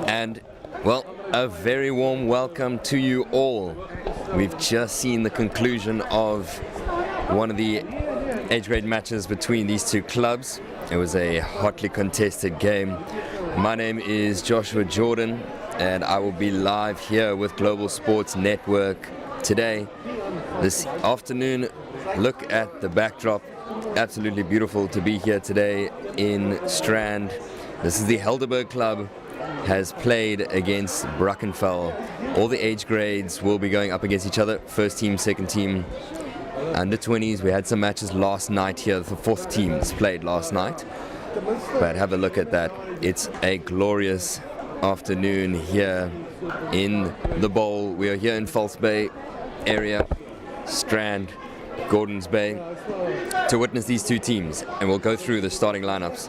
And, well, a very warm welcome to you all. We've just seen the conclusion of one of the age grade matches between these two clubs. It was a hotly contested game. My name is Joshua Jordan, and I will be live here with Global Sports Network today. This afternoon, look at the backdrop. Absolutely beautiful to be here today in Strand. This is the Helderberg club, has played against Brackenfell. All the age grades will be going up against each other. First team, second team, under 20s. We had some matches last night here. The fourth teams played last night. But have a look at that. It's a glorious afternoon here in the bowl. We are here in False Bay area, Strand, Gordons Bay, to witness these two teams, and we'll go through the starting lineups.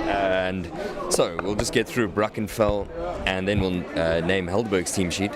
And so we'll just get through Brackenfell, and then we'll name Helderberg's team sheet.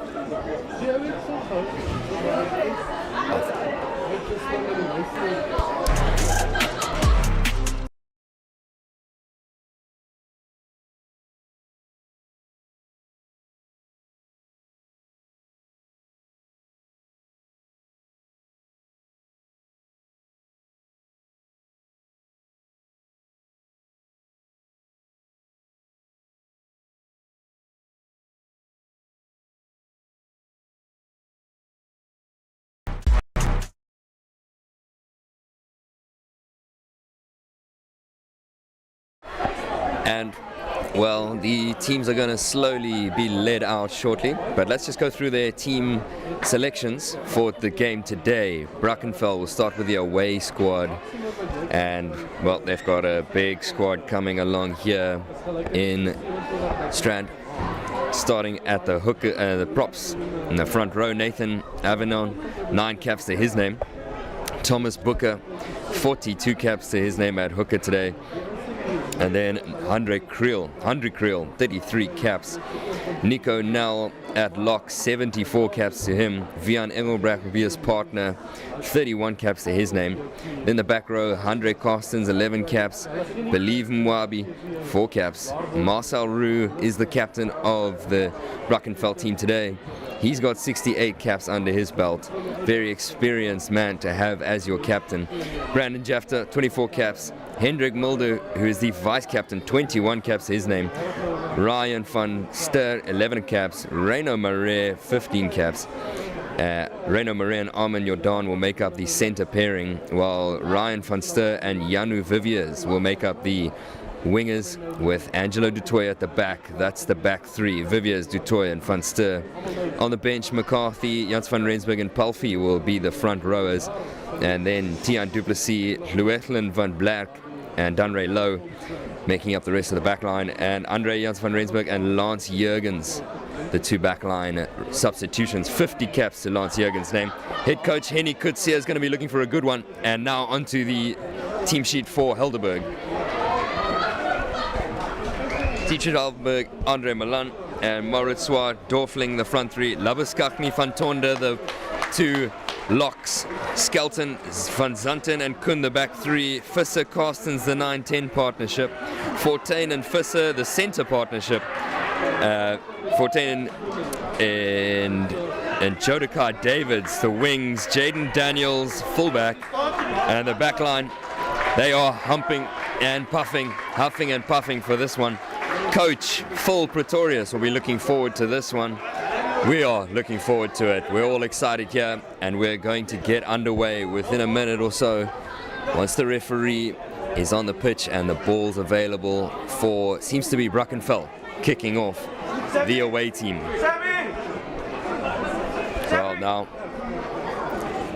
And, well, the teams are going to slowly be led out shortly, but let's just go through their team selections for the game today. Brackenfell will start with the away squad, and, well, they've got a big squad coming along here in Strand. Starting at the hooker, the props in the front row, Nathan Avenon, 9 caps to his name. Thomas Booker, 42 caps to his name at hooker today. And then Andre Creel, 33 caps. Nico Nell at lock, 74 caps to him. Vian Engelbrecht will be his partner, 31 caps to his name. Then the back row, Andre Carstens, 11 caps. Believe Mwabi, 4 caps. Marcel Roux is the captain of the Brackenfell team today. He's got 68 caps under his belt. Very experienced man to have as your captain. Brandon Jafter, 24 caps. Hendrik Mulder, who is the vice captain, 21 caps to his name. Ryan van Ster, 11 caps. Reino Marais, 15 caps. Reino Marais and Armin Jordan will make up the center pairing, while Ryan van Ster and Janu Viviers will make up the wingers, with Angelo Dutoy at the back. That's the back three: Viviers, Dutoy and van Ster. On the bench, McCarthy, Jans van Rensburg and Palfi will be the front rowers, and then Tian Duplessis, Luethlin van Blerk and Danray Lowe making up the rest of the back line, and Andre Jans van Rensburg and Lance Jurgens, the two backline substitutions. 50 caps to Lance Jurgens' name. Head coach Henny Kutsia is going to be looking for a good one. And now onto the team sheet for Helderberg. Teacher Helderberg, Andre Milan and Maurits Swart, Dorfling, the front three. Labuskakni van Tonde, the two locks. Skelton, Van Zanten and Kun, the back three. Visser, Carstens, the 9-10 partnership. Fortuin and Visser, the center partnership. Fortuin and Jodekar Davids, the wings. Jaden Daniels, fullback. And the back line, they are huffing and puffing for this one. Coach Phil Pretorius will be looking forward to this one. We are looking forward to it. We're all excited here, and we're going to get underway within a minute or so. Once the referee is on the pitch and the ball's available for, seems to be Brackenfell kicking off the away team. Well, now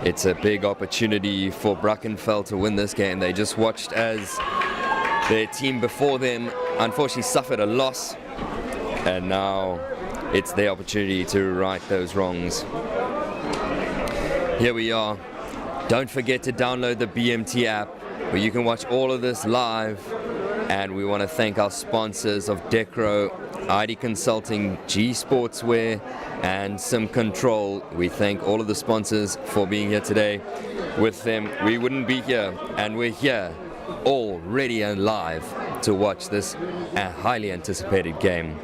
it's a big opportunity for Brackenfell to win this game. They just watched as their team before them unfortunately suffered a loss, and now it's their opportunity to right those wrongs. Here we are. Don't forget to download the BMT app, where you can watch all of this live. And we want to thank our sponsors of Decro, ID Consulting, G Sportswear, and Sim Control. We thank all of the sponsors for being here today. With them, we wouldn't be here, and we're here all ready and live to watch this highly anticipated game.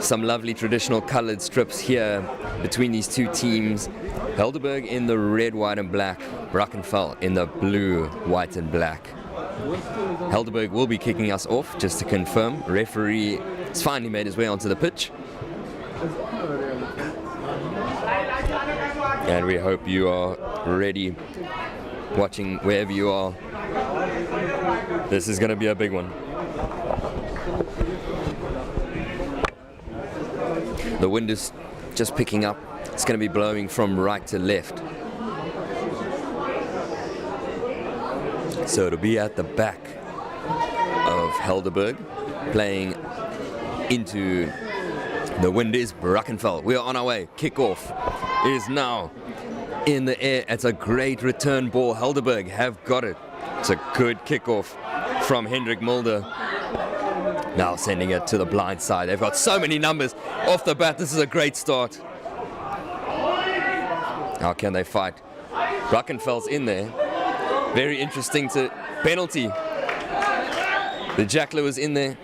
Some lovely traditional colored strips here between these two teams. Helderberg in the red, white and black, Brackenfell in the blue, white and black. Helderberg will be kicking us off, just to confirm. Referee has finally made his way onto the pitch. And we hope you are ready, watching wherever you are. This is going to be a big one. The wind is just picking up. It's going to be blowing from right to left. So it'll be at the back of Helderberg, playing into the wind is Brackenfell. We are on our way. Kickoff is now in the air. It's a great return ball. Helderberg have got it. It's a good kickoff from Hendrik Mulder. Now sending it to the blind side. They've got so many numbers off the bat. This is a great start. How can they fight? Brackenfell's in there. Very interesting to penalty. The Jackler was in there.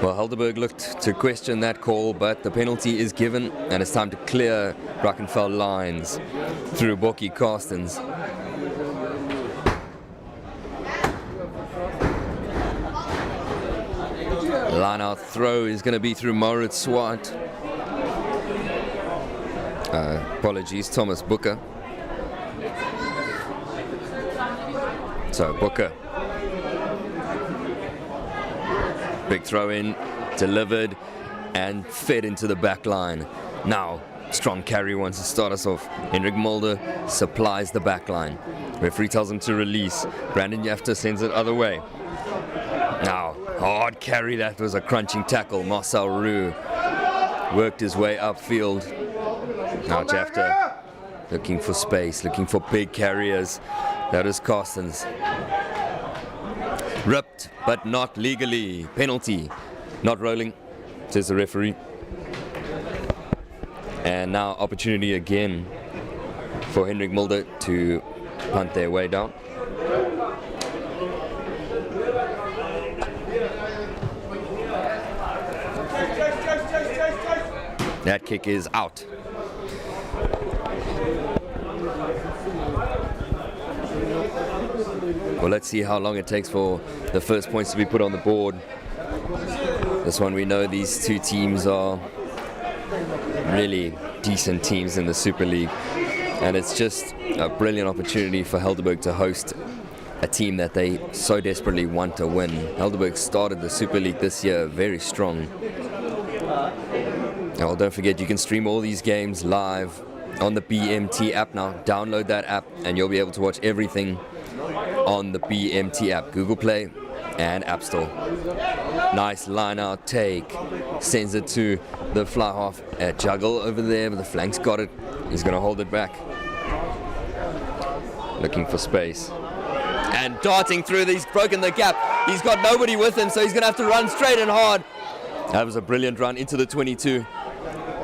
Well, Helderberg looked to question that call, but the penalty is given, and it's time to clear Brackenfell lines through Bokkie Carstens. Line-out throw is going to be through Maurits Swart. Apologies, Thomas Booker. So Booker. Big throw in, delivered, and fed into the back line. Now, strong carry wants to start us off. Hendrik Mulder supplies the back line. Referee tells him to release. Brandon Jafter sends it other way. Now, hard carry, that was a crunching tackle. Marcel Roux worked his way upfield. Now Jafter looking for space, looking for big carriers. That is Carstens. Ripped, but not legally. Penalty. Not rolling, says the referee. And now opportunity again for Hendrik Mulder to punt their way down. That kick is out. Well, let's see how long it takes for the first points to be put on the board. This one, we know these two teams are really decent teams in the Super League, and it's just a brilliant opportunity for Helderberg to host a team that they so desperately want to win. Helderberg started the Super League this year very strong. Oh, don't forget, you can stream all these games live on the BMT app now. Download that app and you'll be able to watch everything on the BMT app, Google Play and App Store. Nice line out take. Sends it to the fly half. A juggle over there, but the flank's got it. He's going to hold it back. Looking for space. And darting through, he's broken the gap. He's got nobody with him, so he's going to have to run straight and hard. That was a brilliant run into the 22.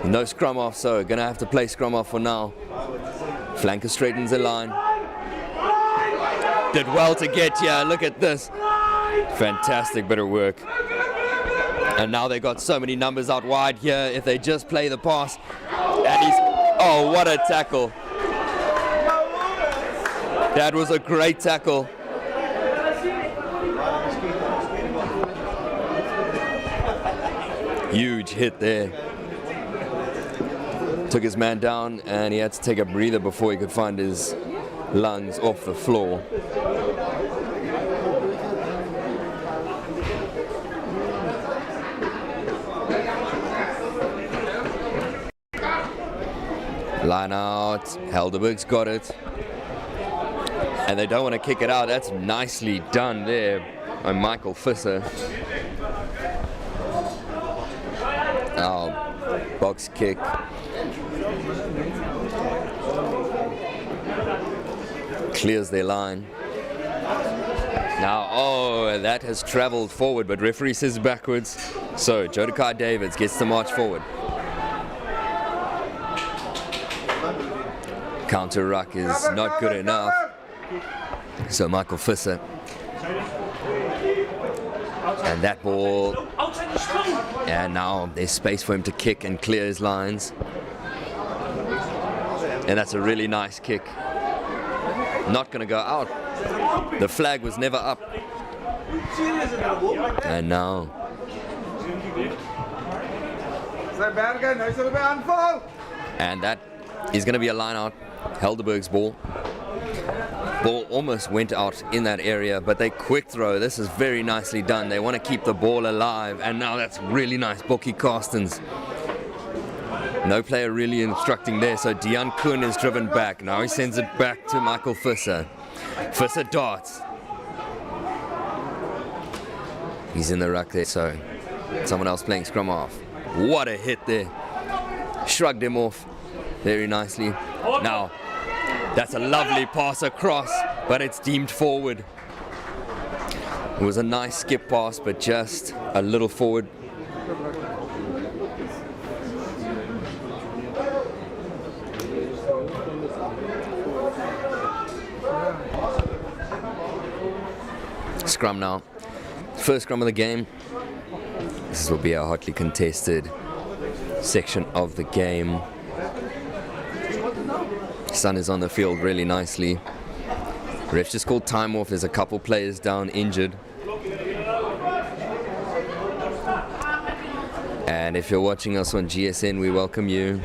No scrum off, so going to have to play scrum off for now. Flanker straightens the line. Did well to get here. Look at this. Fantastic bit of work. And now they've got so many numbers out wide here. If they just play the pass. And he's... Oh, what a tackle. That was a great tackle. Huge hit there. Took his man down, and he had to take a breather before he could find his lungs off the floor. Line out. Helderberg's got it. And they don't want to kick it out. That's nicely done there by Michael Visser. Oh, box kick. Clears their line. Now, oh, that has traveled forward, but referee says backwards. So, Jodikai Davids gets to march forward. Counter ruck is not good enough. So Michael Visser And that ball, and now there's space for him to kick and clear his lines. And that's a really nice kick. Not going to go out. The flag was never up. And now. And that is going to be a line out. Helderberg's ball. Ball almost went out in that area, but they quick throw. This is very nicely done. They want to keep the ball alive, and now that's really nice. Bokkie Carstens. No player really instructing there, so Dejan Kuhn is driven back. Now he sends it back to Michael Visser. Visser darts. He's in the ruck there, so someone else playing scrum half. What a hit there. Shrugged him off very nicely. Now, that's a lovely pass across, but it's deemed forward. It was a nice skip pass, but just a little forward. Scrum now. First scrum of the game. This will be a hotly contested section of the game. Sun is on the field really nicely. Ref just called time off. There's a couple players down injured. And if you're watching us on GSN, we welcome you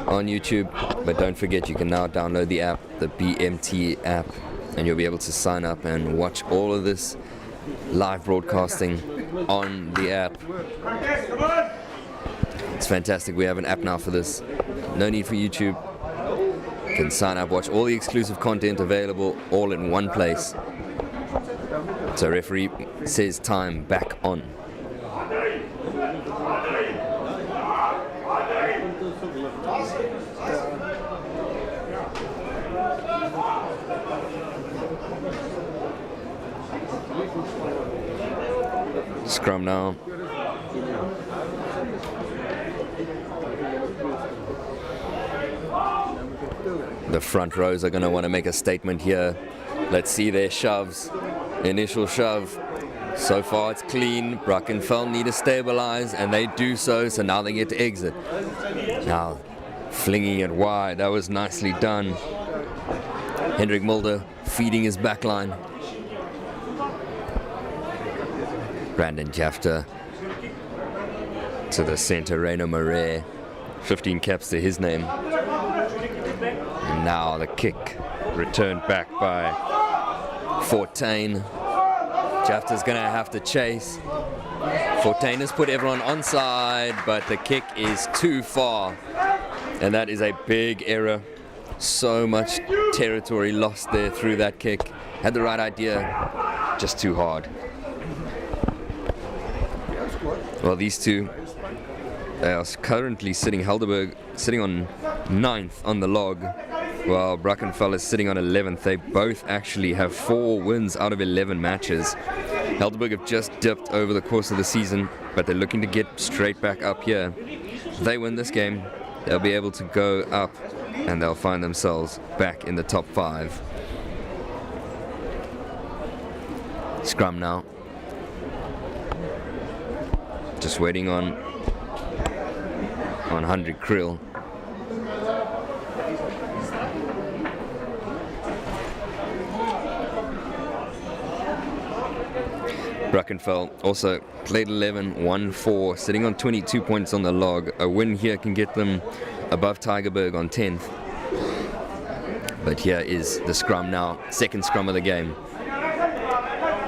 on YouTube. But don't forget, you can now download the app, the BMT app, and you'll be able to sign up and watch all of this live broadcasting on the app. It's fantastic. We have an app now for this. No need for YouTube. You can sign up, watch all the exclusive content available all in one place. So referee says time back on. Scrum now. The front rows are going to want to make a statement here. Let's see their shoves. Initial shove. So far it's clean. Brackenfell need to stabilize, and they do so, so now they get to exit. Now, flinging it wide. That was nicely done. Hendrik Mulder feeding his backline. Brandon Jafter to the center, Reino Marais. 15 caps to his name. And now the kick returned back by Fortuin. Jafter's going to have to chase. Fortuin has put everyone onside, but the kick is too far. And that is a big error. So much territory lost there through that kick. Had the right idea, just too hard. Well, these two, they are currently sitting, Helderberg sitting on 9th on the log, while Brackenfell is sitting on 11th. They both actually have 4 wins out of 11 matches. Helderberg have just dipped over the course of the season, but they're looking to get straight back up here. If they win this game, they'll be able to go up, and they'll find themselves back in the top 5. Scrum now. Just waiting on 100 Krill. Brackenfell also played 11, won 4, sitting on 22 points on the log. A win here can get them above Tygerberg on 10th. But here is the scrum now, second scrum of the game.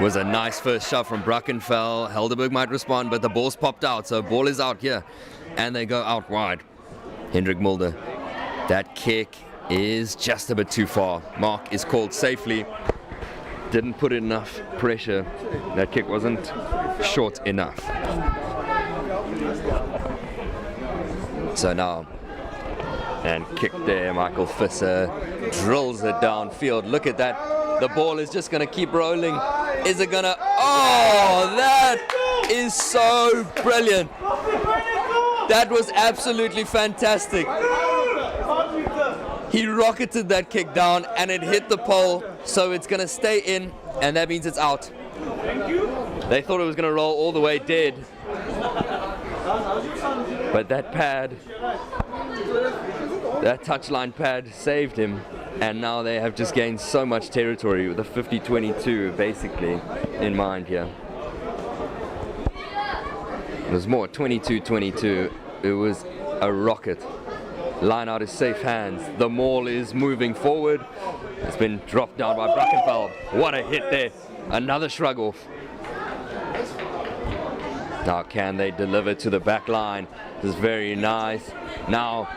Was a nice first shot from Brackenfell. Helderberg might respond, but the ball's popped out, so ball is out here. And they go out wide. Hendrik Mulder. That kick is just a bit too far. Mark is called safely. Didn't put enough pressure. That kick wasn't short enough. So now, and kick there, Michael Visser drills it downfield. Look at that. The ball is just going to keep rolling. Is it going to... Oh, that is so brilliant. That was absolutely fantastic. He rocketed that kick down and it hit the pole, so it's going to stay in, and that means it's out. They thought it was going to roll all the way dead, but that pad, that touchline pad saved him, and now they have just gained so much territory with a 50-22 basically in mind here. It was more 22-22. It was a rocket. Line out is safe hands. The maul is moving forward. It's been dropped down by Brackenfell. What a hit there. Another shrug off. Now can they deliver to the back line? This is very nice. Now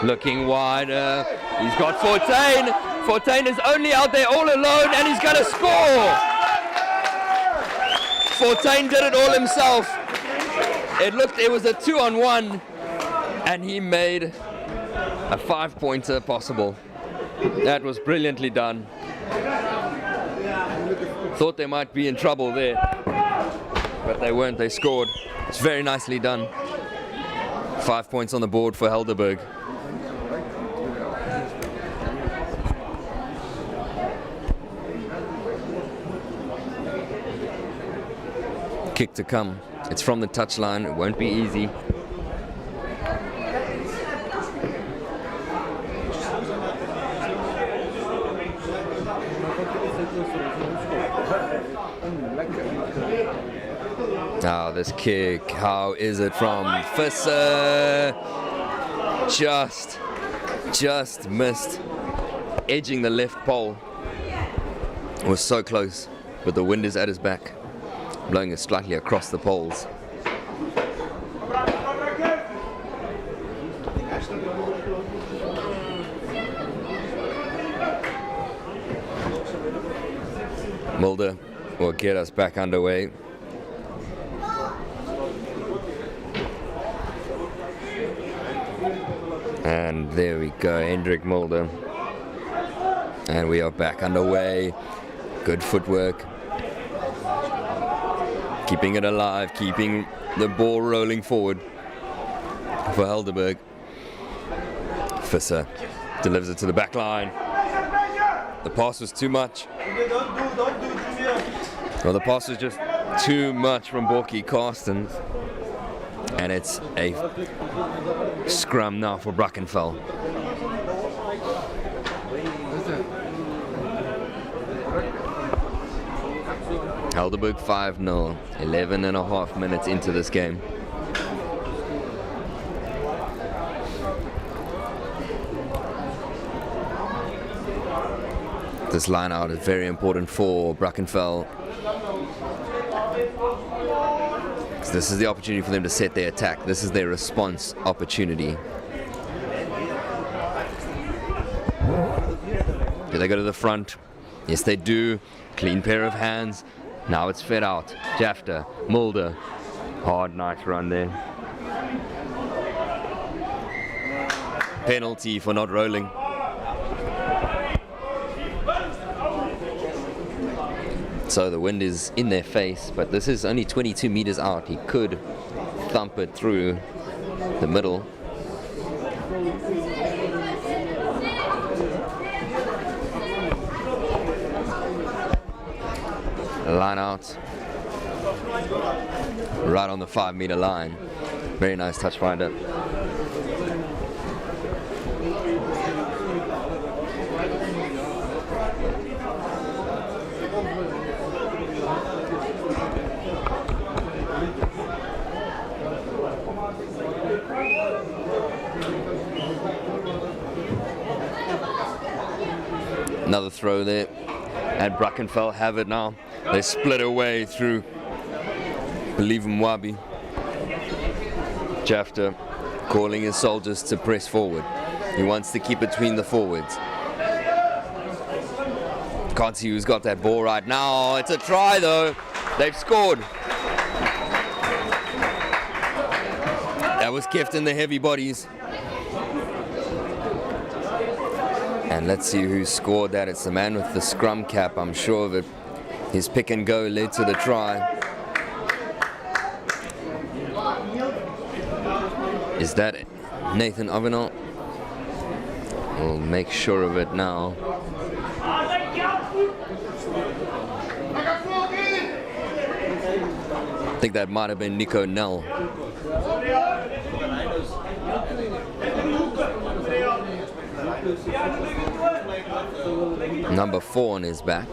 looking wider. He's got Fortuin. Fortuin is only out there all alone and he's going to score. Fortuin did it all himself. It was a 2-on-1 and he made a 5-pointer possible. That was brilliantly done. Thought they might be in trouble there, but they weren't. They scored. It's very nicely done. 5 points on the board for Helderberg. Kick to come. It's from the touchline. It won't be easy. Now this kick, how is it from Visser? Just missed, edging the left pole. It was so close, but the wind is at his back, blowing it slightly across the poles. Mulder will get us back underway. And there we go, Hendrik Mulder. And we are back underway. Good footwork. Keeping it alive, keeping the ball rolling forward for Helderberg. Visser delivers it to the back line. The pass was too much. Well, the pass was just too much from Borky Carstens. And it's a scrum now for Brackenfell. Helderberg 5-0, 11.5 minutes into this game. This line out is very important for Brackenfell. This is the opportunity for them to set their attack. This is their response opportunity. Do they go to the front? Yes, they do. Clean pair of hands. Now it's fed out. Jafter, Mulder. Hard, nice run there. Penalty for not rolling. So the wind is in their face, but this is only 22 meters out. He could thump it through the middle. Line out. Right on the 5-meter line. Very nice touch finder. Another throw there, and Brackenfell have it now. They split away through Believe Mwabi. Jafter calling his soldiers to press forward. He wants to keep between the forwards. Can't see who's got that ball right now. It's a try though. They've scored. That was kept in the heavy bodies. And let's see who scored that. It's the man with the scrum cap, I'm sure of it. His pick and go led to the try. Is that Nathan Avenant? We'll make sure of it now. I think that might have been Nico Nell. Number 4 on his back.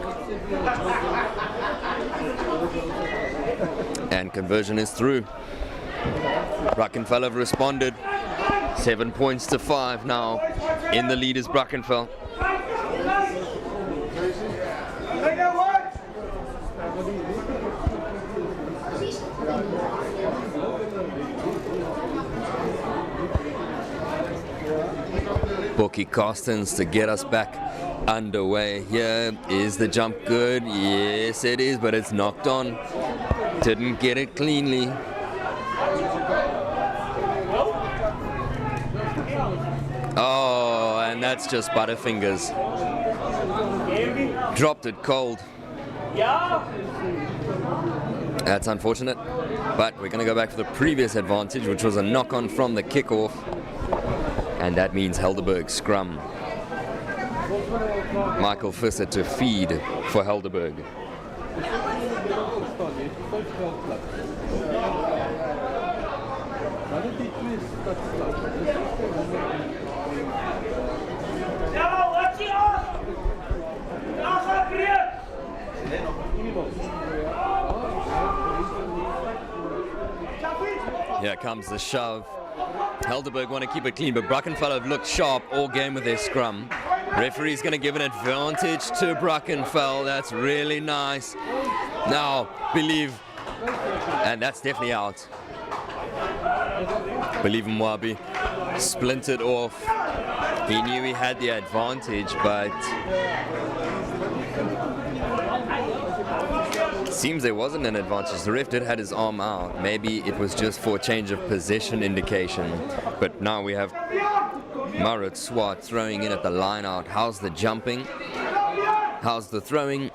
And conversion is through. Brackenfell have responded. 7 points to 5 now. In the lead is Brackenfell. Bookie Costens to get us back underway. Here is the jump good. Yes, it is, but it's knocked on. Didn't get it cleanly. Oh, and that's just Butterfingers. Dropped it cold. That's unfortunate, but we're going to go back for the previous advantage, which was a knock-on from the kickoff. And that means Helderberg scrum. Michael Visser to feed for Helderberg. Here comes the shove. Helderberg want to keep it clean, but Brackenfell have looked sharp all game with their scrum. Referee's going to give an advantage to Brackenfell. That's really nice. Now, Believe, and that's definitely out. Believe Mwabi splintered off. He knew he had the advantage, but seems there wasn't an advantage. The ref did had his arm out. Maybe it was just for a change of position indication. But now we have Marit Swart throwing in at the line out. How's the jumping? How's the throwing?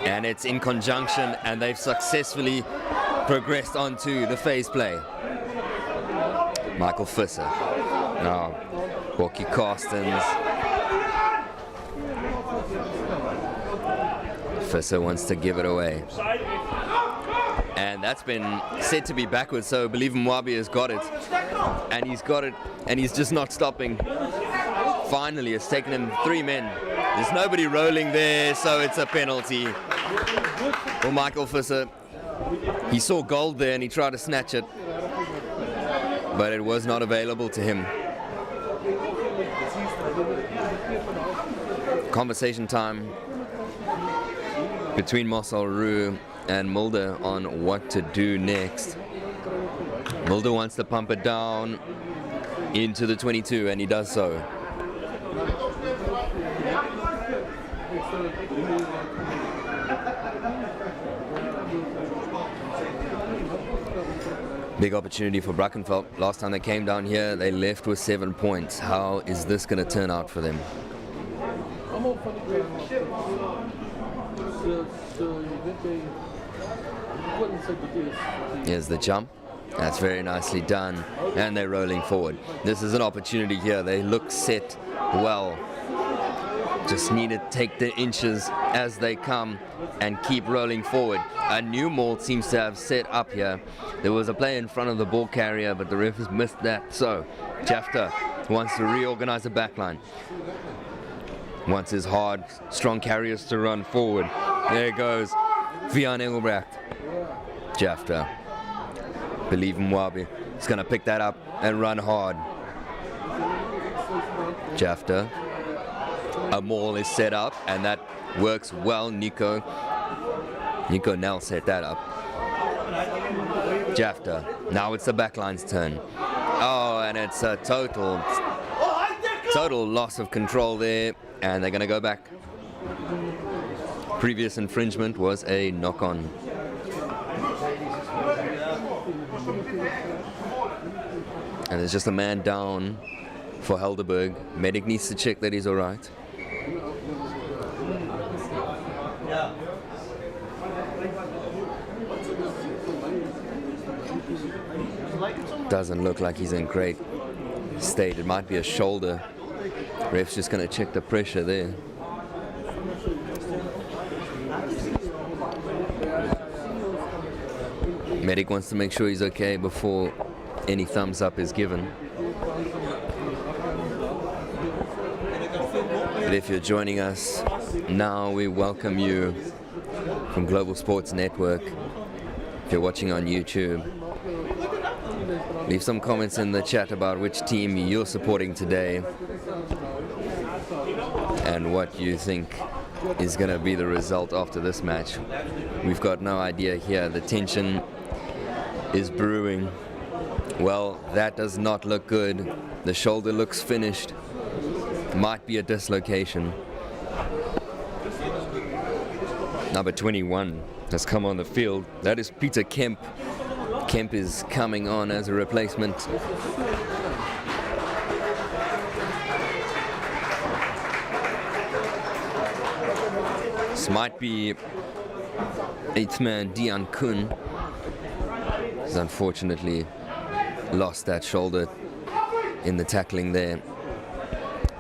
And it's in conjunction, and they've successfully progressed onto the phase play. Michael Visser. Now, Bookie Costens. Visser wants to give it away. And that's been said to be backwards, so Believe Mwabi has got it. And he's got it, and he's just not stopping. Finally, it's taken him 3 men. There's nobody rolling there, so it's a penalty. Well, Michael Visser, he saw gold there and he tried to snatch it, but it was not available to him. Conversation time between Marcel Roux and Mulder on what to do next. Mulder wants to pump it down into the 22, and he does so. Big opportunity for Brackenfell. Last time they came down here, they left with 7 points. How is this going to turn out for them? Here's the jump. That's very nicely done. And they're rolling forward. This is an opportunity here. They look set well. Just need to take the inches as they come and keep rolling forward. A new mall seems to have set up here. There was a play in front of the ball carrier, but the ref has missed that. So, Jafta wants to reorganize the backline. Wants his hard, strong carriers to run forward. There goes Vian Engelbrecht. Jafta. Believe Mwabi. He's going to pick that up and run hard. Jafta. A maul is set up, and that works well. Nico Nell set that up. Jafta. Now it's the backline's turn. Oh, and it's a total loss of control there, and they're going to go back. Previous infringement was a knock-on. And there's just a man down for Helderberg. Medic needs to check that he's all right. Doesn't look like he's in great state. It might be a shoulder. Ref's just going to check the pressure there. Medic wants to make sure he's okay before any thumbs up is given. But if you're joining us now, we welcome you from Global Sports Network. If you're watching on YouTube, leave some comments in the chat about which team you're supporting today and what you think is going to be the result after this match. We've got no idea here. The tension is brewing. Well, that does not look good. The shoulder looks finished. Might be a dislocation. Number 21 has come on the field. That is Peter Kemp. Kemp is coming on as a replacement. This might be 8th man Dion Kun. He's unfortunately lost that shoulder in the tackling there.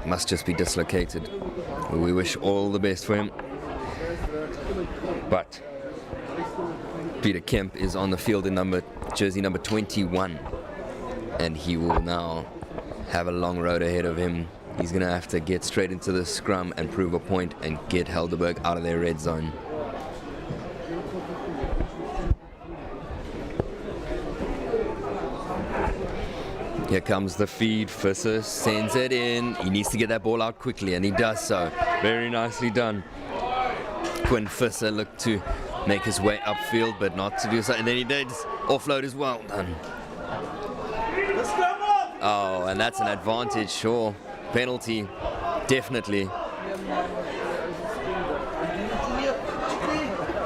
Must just be dislocated. We wish all the best for him. But Peter Kemp is on the field in jersey number 21, and he will now have a long road ahead of him. He's going to have to get straight into the scrum and prove a point and get Helderberg out of their red zone. Here comes the feed. Visser sends it in. He needs to get that ball out quickly, and he does so. Very nicely done. Quinn Visser looked to make his way upfield, but not to do so. And then he did offload as well. Done. Oh, and that's an advantage, sure. Penalty, definitely.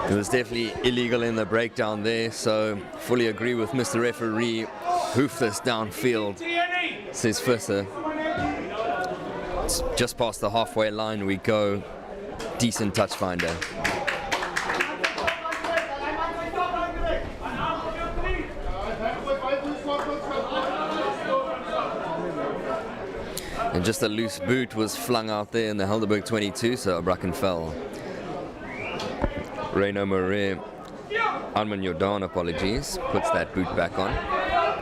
It was definitely illegal in the breakdown there, so fully agree with Mr. Referee. Hoof this downfield, says Visser. It's just past the halfway line we go. Decent touch finder. And just a loose boot was flung out there in the Helderberg 22, so Brackenfell. Reino Marais, Arman Jordan, apologies, puts that boot back on.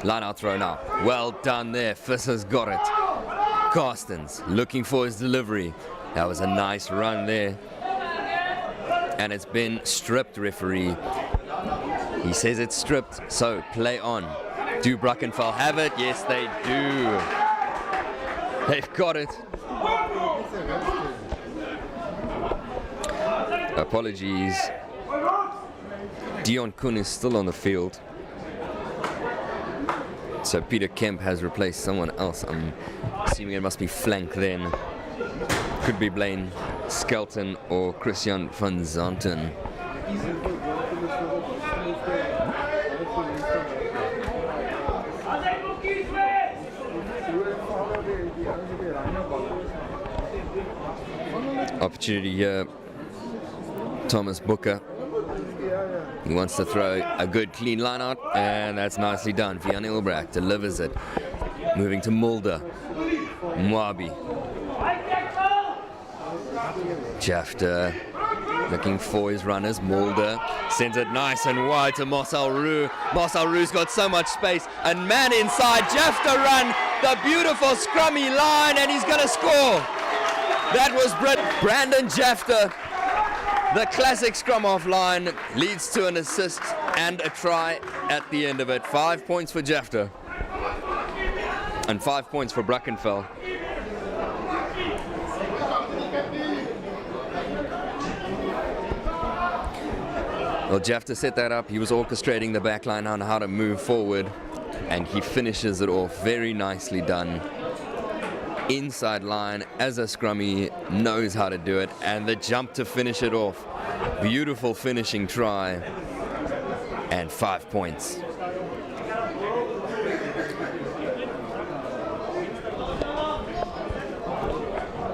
Line out throw now. Well done there. Visser's got it. Carstens looking for his delivery. That was a nice run there. And it's been stripped, referee. He says it's stripped, so play on. Do Brackenfell have it? Yes, they do. They've got it. Apologies. Dion Kun is still on the field. So Peter Kemp has replaced someone else. I'm assuming it must be flank then. Could be Blaine Skelton or Christian van Zanten. Opportunity here. Thomas Booker. He wants to throw a good clean line out, and that's nicely done. Vianney Ulbracht delivers it. Moving to Mulder. Mwabi. Jafter looking for his runners. Mulder sends it nice and wide to Marcel Roux. Marcel Roux's got so much space. And man inside, Jafter run the beautiful scrummy line, and he's going to score. That was Brandon Jafter. The classic scrum off line leads to an assist and a try at the end of it. 5 points for Jafter and 5 points for Brackenfell. Well, Jafter set that up. He was orchestrating the back line on how to move forward, and he finishes it off. Very nicely done. Inside line as a scrummy, knows how to do it, and the jump to finish it off. Beautiful finishing try, and 5 points.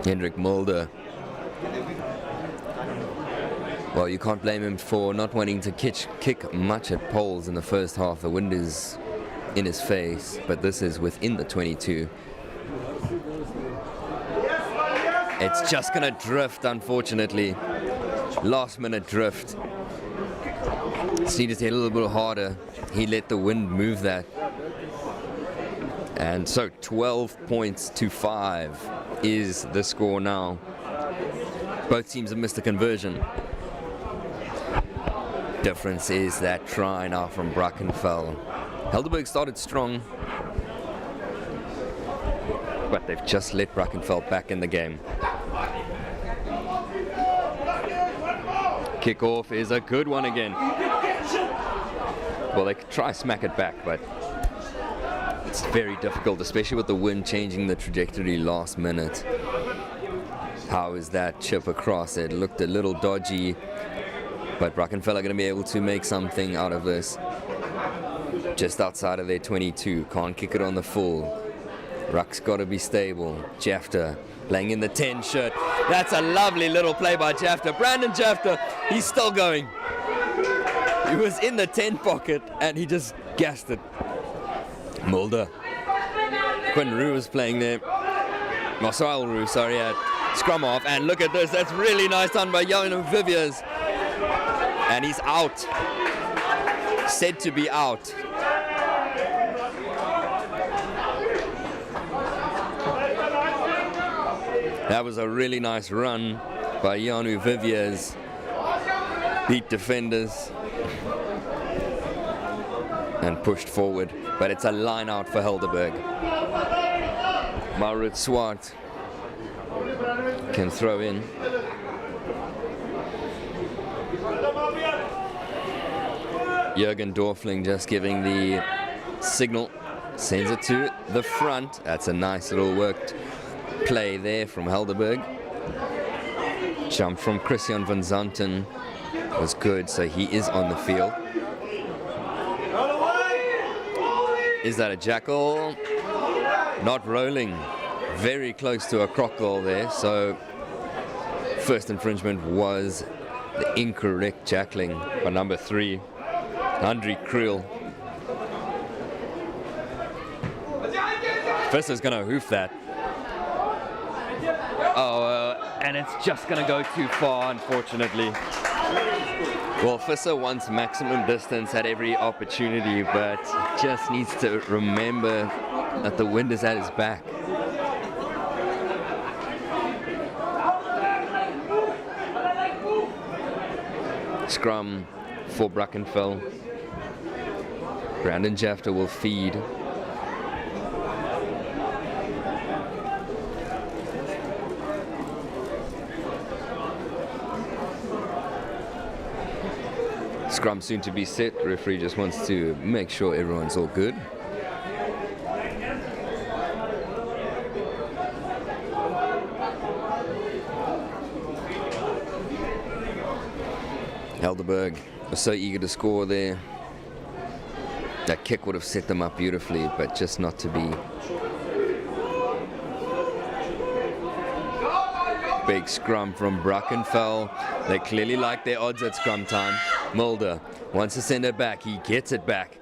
Hendrik Mulder. Well, you can't blame him for not wanting to kick much at poles in the first half. The wind is in his face, but this is within the 22. It's just gonna drift, unfortunately. Last minute drift. Just needed to hit a little bit harder. He let the wind move that. And so 12 points to 5 is the score now. Both teams have missed a conversion. Difference is that try now from Brackenfell. Helderberg started strong, but they've just let Brackenfell back in the game. Kickoff is a good one again. Well, they could try smack it back, but it's very difficult, especially with the wind changing the trajectory last minute. How is that chip across? It looked a little dodgy, but Brackenfell are going to be able to make something out of this. Just outside of their 22, can't kick it on the full. Ruck's got to be stable. Jafter playing in the 10 shirt. That's a lovely little play by Jafter. Brandon Jafter, he's still going. He was in the 10 pocket and he just gassed it. Mulder. Quinn Rue was playing there. Marcel Rue, sorry, at scrum off. And look at this, that's really nice done by Jan Viviers. And he's out. Said to be out. That was a really nice run by Janu Viviers. Beat defenders and pushed forward. But it's a line out for Helderberg. Maurits Swart can throw in. Jürgen Dorfling just giving the signal. Sends it to the front. That's a nice little worked play there from Helderberg. Jump from Christian van Zanten was good, so he is on the field. Is that a jackal? Not rolling. Very close to a croc goal there, so first infringement was the incorrect jackling by number 3, Andri Kriel. Visser's gonna hoof that. Oh, and it's just gonna go too far, unfortunately. Well, Visser wants maximum distance at every opportunity, but just needs to remember that the wind is at his back. Scrum for Brackenfell. Brandon Jafter will feed. Scrum soon to be set. Referee just wants to make sure everyone's all good. Helderberg was so eager to score there. That kick would have set them up beautifully, but just not to be. Big scrum from Brackenfell. They clearly like their odds at scrum time. Mulder wants to send it back. He gets it back.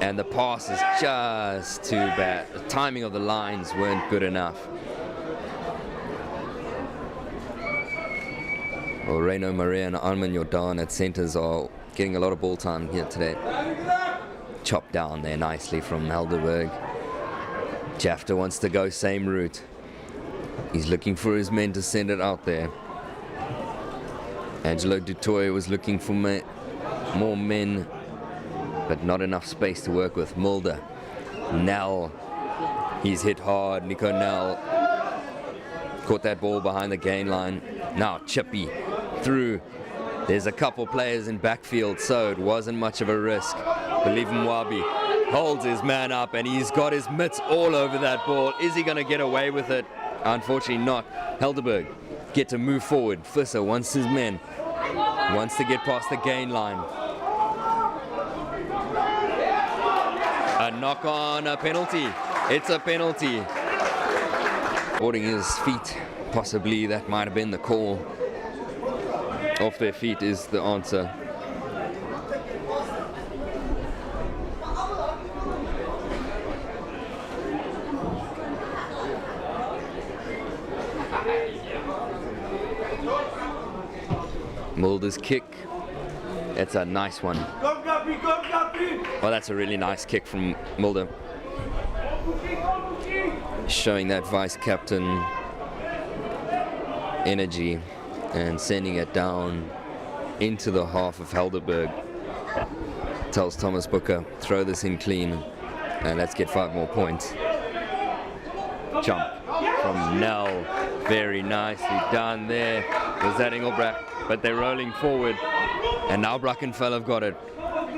And the pass is just too bad. The timing of the lines weren't good enough. Well, Reino Maria and Armin Jordan at centers are getting a lot of ball time here today. Chopped down there nicely from Helderberg. Jafter wants to go same route. He's looking for his men to send it out there. Angelo Dutoy was looking for more men, but not enough space to work with. Mulder. Nell. He's hit hard. Nico Nell caught that ball behind the gain line. Now Chippy through. There's a couple players in backfield, so it wasn't much of a risk. Believe Mwabi holds his man up and he's got his mitts all over that ball. Is he going to get away with it? Unfortunately not. Helderberg get to move forward. Visser wants his men. Wants to get past the gain line. A knock on, a penalty. It's a penalty. Holding his feet. Possibly that might have been the call. Off their feet is the answer. Mulder's kick. It's a nice one. Well, that's a really nice kick from Mulder. Showing that vice captain energy and sending it down into the half of Helderberg. Tells Thomas Booker, throw this in clean and let's get 5 more points. Jump from Nell. Very nicely done there. Was that Engelbrecht? But they're rolling forward. And now Brackenfell have got it.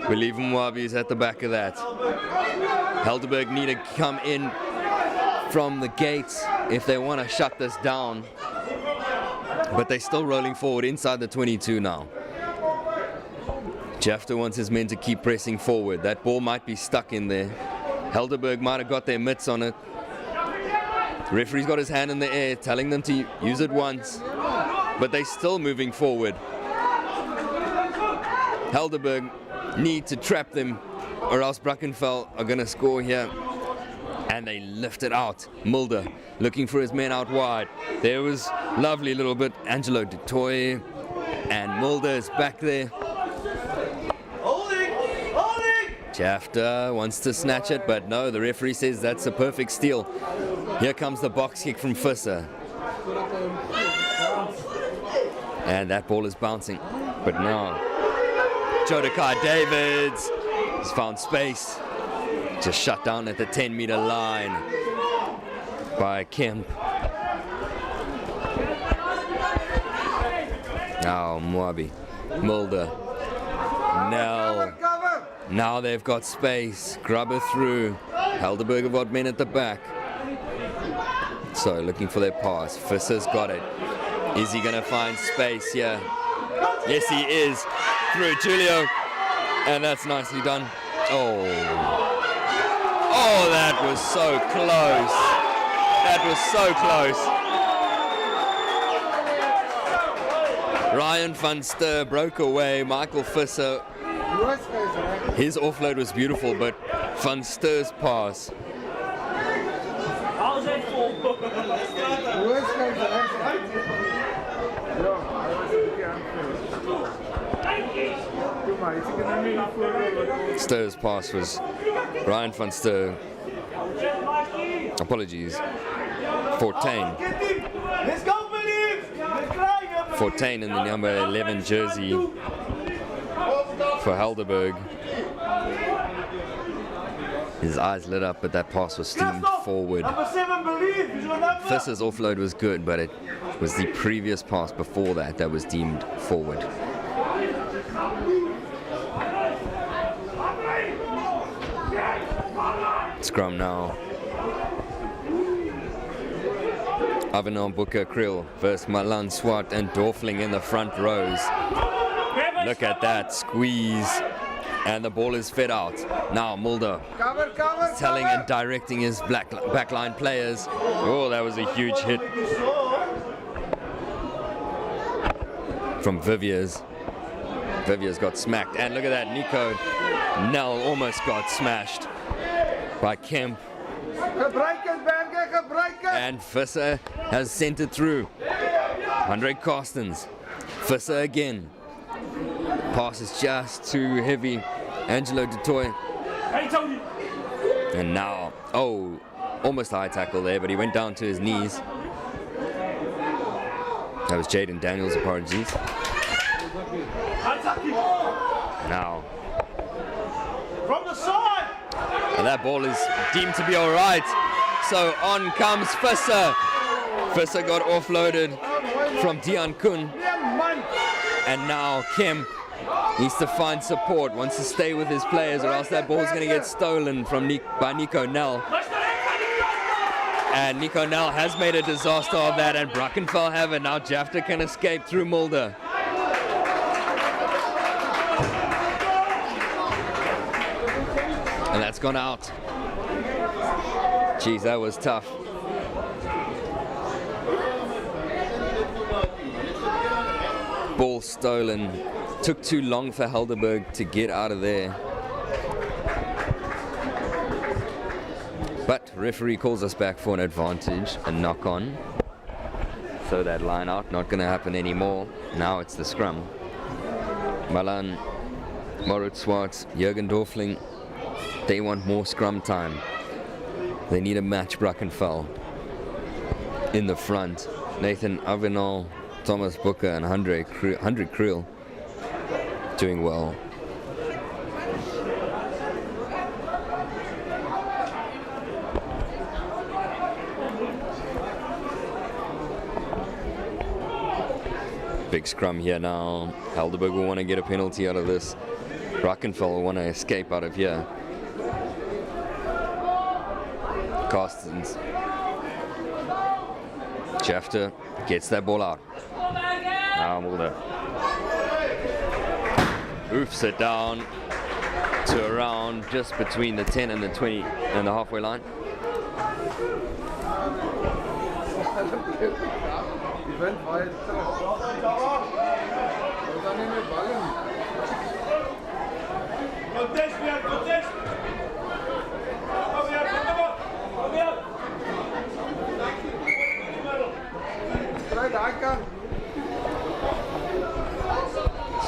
Believe Mwabi is at the back of that. Helderberg need to come in from the gates if they want to shut this down. But they're still rolling forward inside the 22 now. Jafter wants his men to keep pressing forward. That ball might be stuck in there. Helderberg might have got their mitts on it. The referee's got his hand in the air, telling them to use it once. But they're still moving forward. Helderberg need to trap them, or else Brackenfell are going to score here. And they lift it out. Mulder looking for his men out wide. There was lovely little bit. Angelo du Toit and Mulder is back there. Jafter wants to snatch it, but no, the referee says that's a perfect steal. Here comes the box kick from Visser. And that ball is bouncing. But now, Jodekar Davids has found space. Just shut down at the 10-meter line by Kemp. Now Mwabi, Mulder, Nell. Now they've got space. Grubber through. Helderberg have got men at the back. So looking for their pass. Visser's got it. Is he going to find space here? Yes, he is. Through Julio. And that's nicely done. Oh, that was so close. That was so close. Ryan van Ster broke away. Michael Visser. His offload was beautiful, but Van Ster's pass. Ster's pass was Ryan van Ster. Apologies. Fortain in the number 11 jersey for Helderberg. His eyes lit up, but that pass was steamed forward. Visser's offload was good, but it was the previous pass before that that was deemed forward. Scrum now. Avenant, Booker, Krill versus Malan, Swart and Dorfling in the front rows. Look at that squeeze. And the ball is fed out. Now Mulder telling and directing his backline players. Oh, that was a huge hit from Viviers. Viviers got smacked. And look at that, Nico Nell almost got smashed by Kemp. And Visser has sent it through. Andre Carstens. Visser again. Pass is just too heavy. Angelo du Toit. And now, almost a high tackle there, but he went down to his knees. That was Jaden Daniels, apologies. Now. From the side! And that ball is deemed to be all right. So on comes Visser. Visser got offloaded from Dion Kun. And now Kemp needs to find support, wants to stay with his players, or else that ball's going to get stolen from by Nico Nell. And Nico Nell has made a disaster of that, and Brackenfell have it. Now Jafter can escape through Mulder. And that's gone out. Jeez, that was tough. Ball stolen. Took too long for Helderberg to get out of there. But referee calls us back for an advantage, a knock on. So that line out, not going to happen anymore. Now it's the scrum. Malan, Moritz Swartz, Jürgen Dorfling, they want more scrum time. They need to match Brackenfell in the front. Nathan Avenal, Thomas Booker, and Hundred Kriel doing well. Big scrum here now. Helderberg will want to get a penalty out of this. Brackenfell will want to escape out of here. Carstens. Jafter gets that ball out. Now Mulder oofs it down to around just between the 10 and the 20 and the halfway line.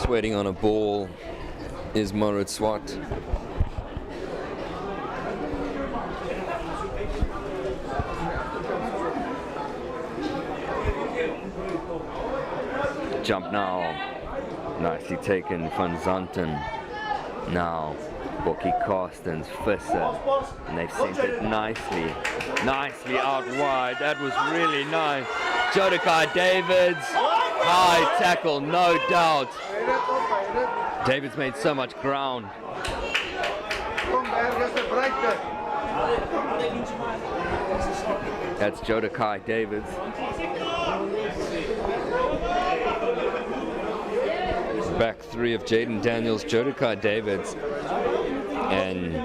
Sweating on a ball is Moritz Swart. Jump now. Nicely taken van Zanten. Now Bokkie Carstens, Visser. And they've sent it nicely out wide. That was really nice. Jodekai Davids. High tackle, no doubt. Davids made so much ground. That's Jodekai Davids. Back three of Jaden Daniels, Jodekai Davids, and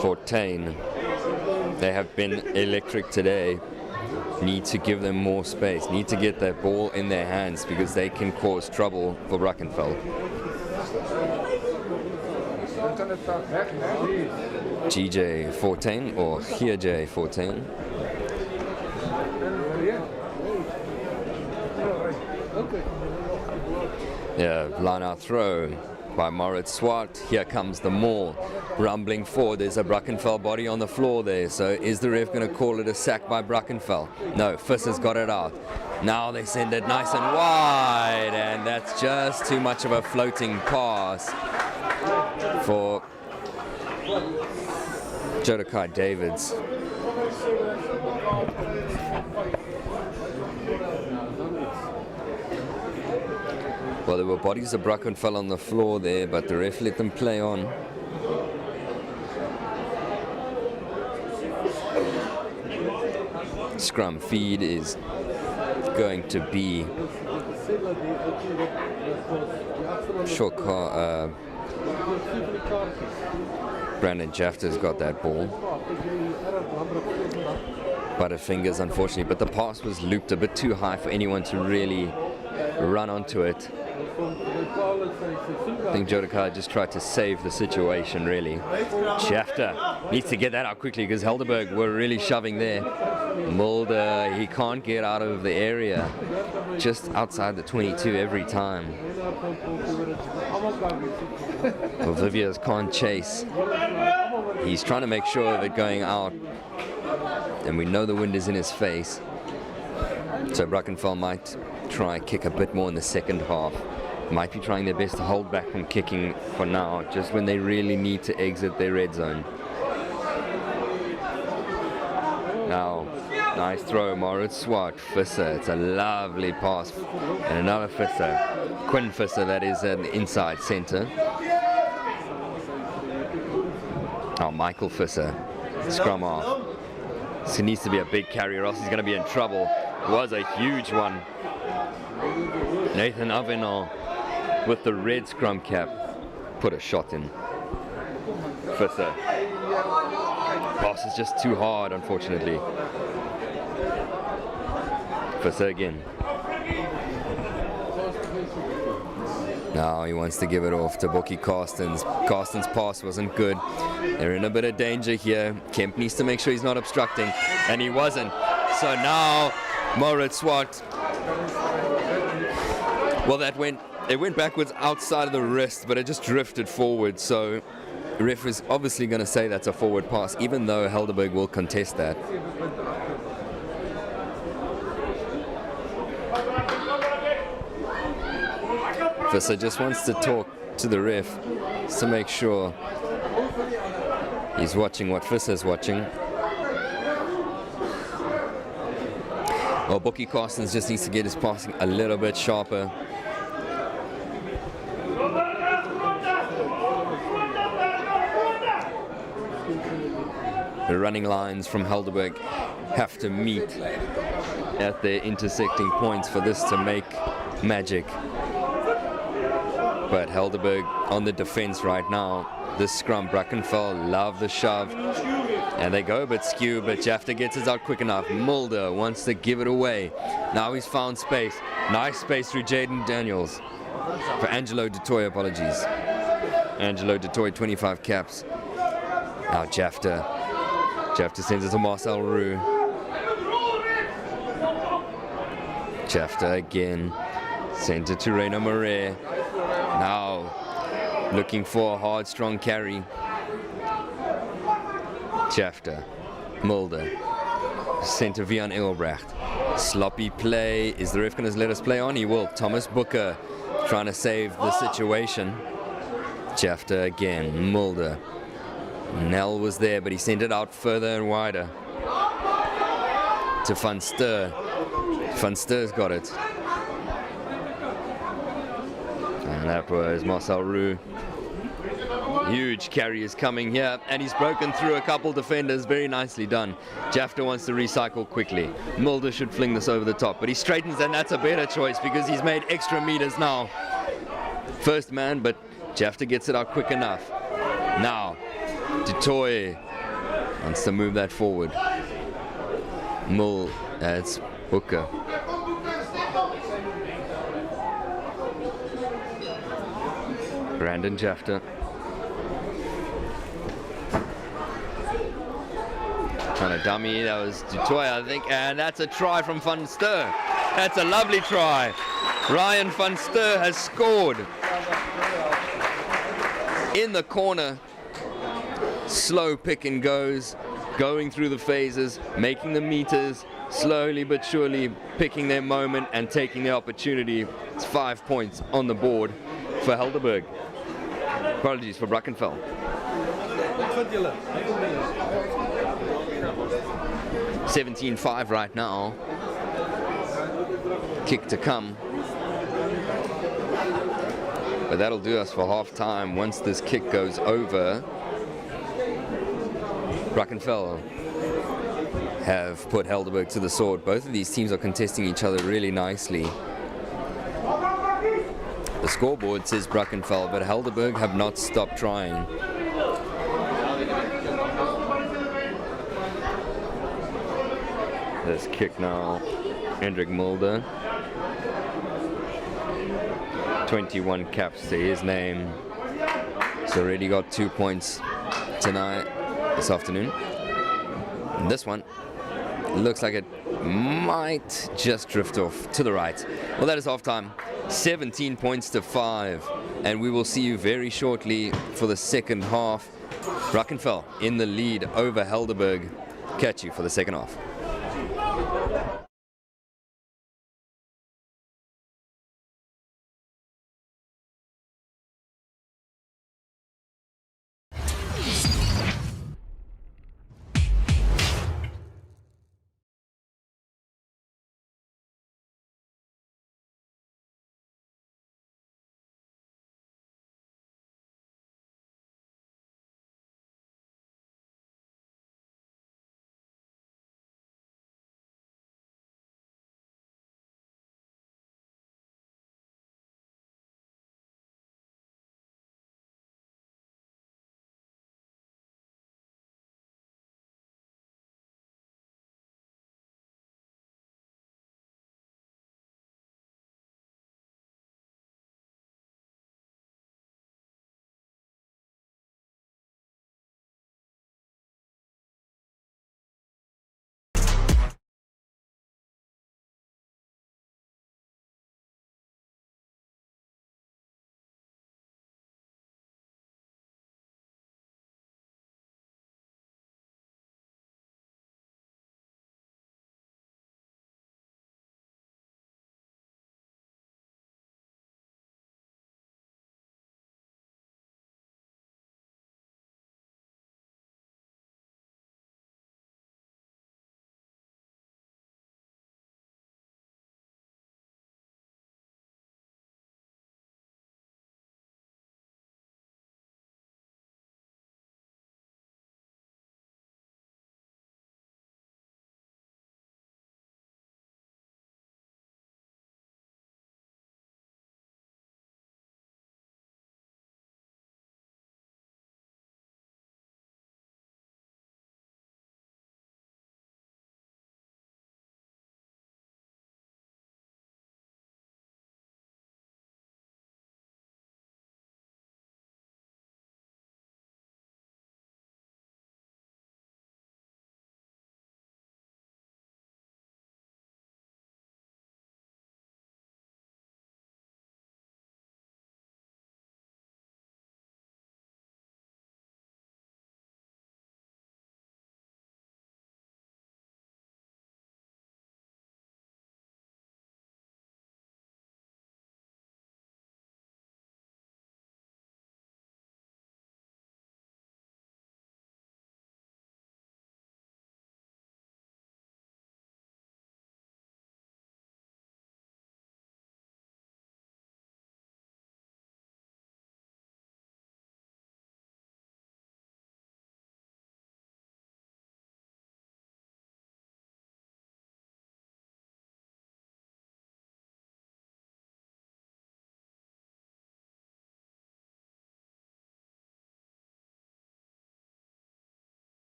Fortain. They have been electric today. Need to give them more space, need to get that ball in their hands because they can cause trouble for Brackenfell. GJ 14 or J 14. Yeah, line out throw by Moritz Swart. Here comes the maul. Rumbling forward, there's a Brackenfell body on the floor there. So is the ref going to call it a sack by Brackenfell? No, Fiss has got it out. Now they send it nice and wide, and that's just too much of a floating pass for Jodekai Davids. Well, there were bodies of Brackenfell on the floor there, but the ref let them play on. Scrum feed is going to be short car. Brandon Jafter's got that ball. Butterfingers, unfortunately, but the pass was looped a bit too high for anyone to really run onto it. I think Jodekai just tried to save the situation, really. Jafter needs to get that out quickly because Helderberg were really shoving there. Mulder, he can't get out of the area. Just outside the 22 every time. Viviers can't chase. He's trying to make sure of it going out. And we know the wind is in his face. So Brackenfell might try kick a bit more in the second half. Might be trying their best to hold back from kicking for now, just when they really need to exit their red zone. Now, nice throw, Moritz Swart, Visser. It's a lovely pass. And another Visser. Quinn Visser, that is an inside center. Oh, Michael Visser. Scrum off. This needs to be a big carry or else he's going to be in trouble. It was a huge one. Nathan Avenal with the red scrum cap put a shot in. Visser. Pass is just too hard, unfortunately. Visser again. Now he wants to give it off to Bokkie Carstens. Carstens' pass wasn't good. They're in a bit of danger here. Kemp needs to make sure he's not obstructing, and he wasn't. So now Moritz Swart. Well, it went backwards outside of the wrist, but it just drifted forward. So the ref is obviously going to say that's a forward pass, even though Helderberg will contest that. Visser just wants to talk to the ref to make sure he's watching what Visser's watching. Well, Bookie Carstens just needs to get his passing a little bit sharper. The running lines from Helderberg have to meet at their intersecting points for this to make magic. But Helderberg on the defense right now. This scrum, Brackenfell love the shove. And they go a bit skew, but Jafta gets it out quick enough. Mulder wants to give it away. Now he's found space. Nice space through Jaden Daniels. For Angelo Dutoy, apologies. Angelo Dutoy, 25 caps. Now Jafta. Jafta sends it to Marcel Roux. Jafta again. Sends it to Reina Moret. Now looking for a hard, strong carry. Jafta, Mulder, sent to Vian Engelbrecht. Sloppy play. Is the ref going to let us play on? He will. Thomas Booker trying to save the situation. Jafta again, Mulder. Nell was there, but he sent it out further and wider to Van Steur. Van Steur's got it. And that was Marcel Roux. Huge carry is coming here, and he's broken through a couple defenders. Very nicely done. Jafta wants to recycle quickly. Mulder should fling this over the top, but he straightens, and that's a better choice because he's made extra meters now. First man, but Jafta gets it out quick enough. Now, Dutoy wants to move that forward. That's Booker. Brandon Jafta. Trying to dummy, that was Dutoy, I think, and that's a try from Van Steur. That's a lovely try. Ryan Van Steur has scored. In the corner, slow pick and goes, going through the phases, making the meters, slowly but surely picking their moment and taking the opportunity. It's 5 points on the board for Helderberg. Apologies for Brackenfell. 17-5 right now. Kick to come. But that'll do us for half time. Once this kick goes over, Brackenfell have put Helderberg to the sword. Both of these teams are contesting each other really nicely. The scoreboard says Brackenfell, but Helderberg have not stopped trying. This kick now, Hendrik Mulder. 21 caps to his name. He's already got 2 points this afternoon. And this one looks like it might just drift off to the right. Well, that is halftime. 17 points to 5. And we will see you very shortly for the second half. Brackenfell in the lead over Helderberg. Catch you for the second half.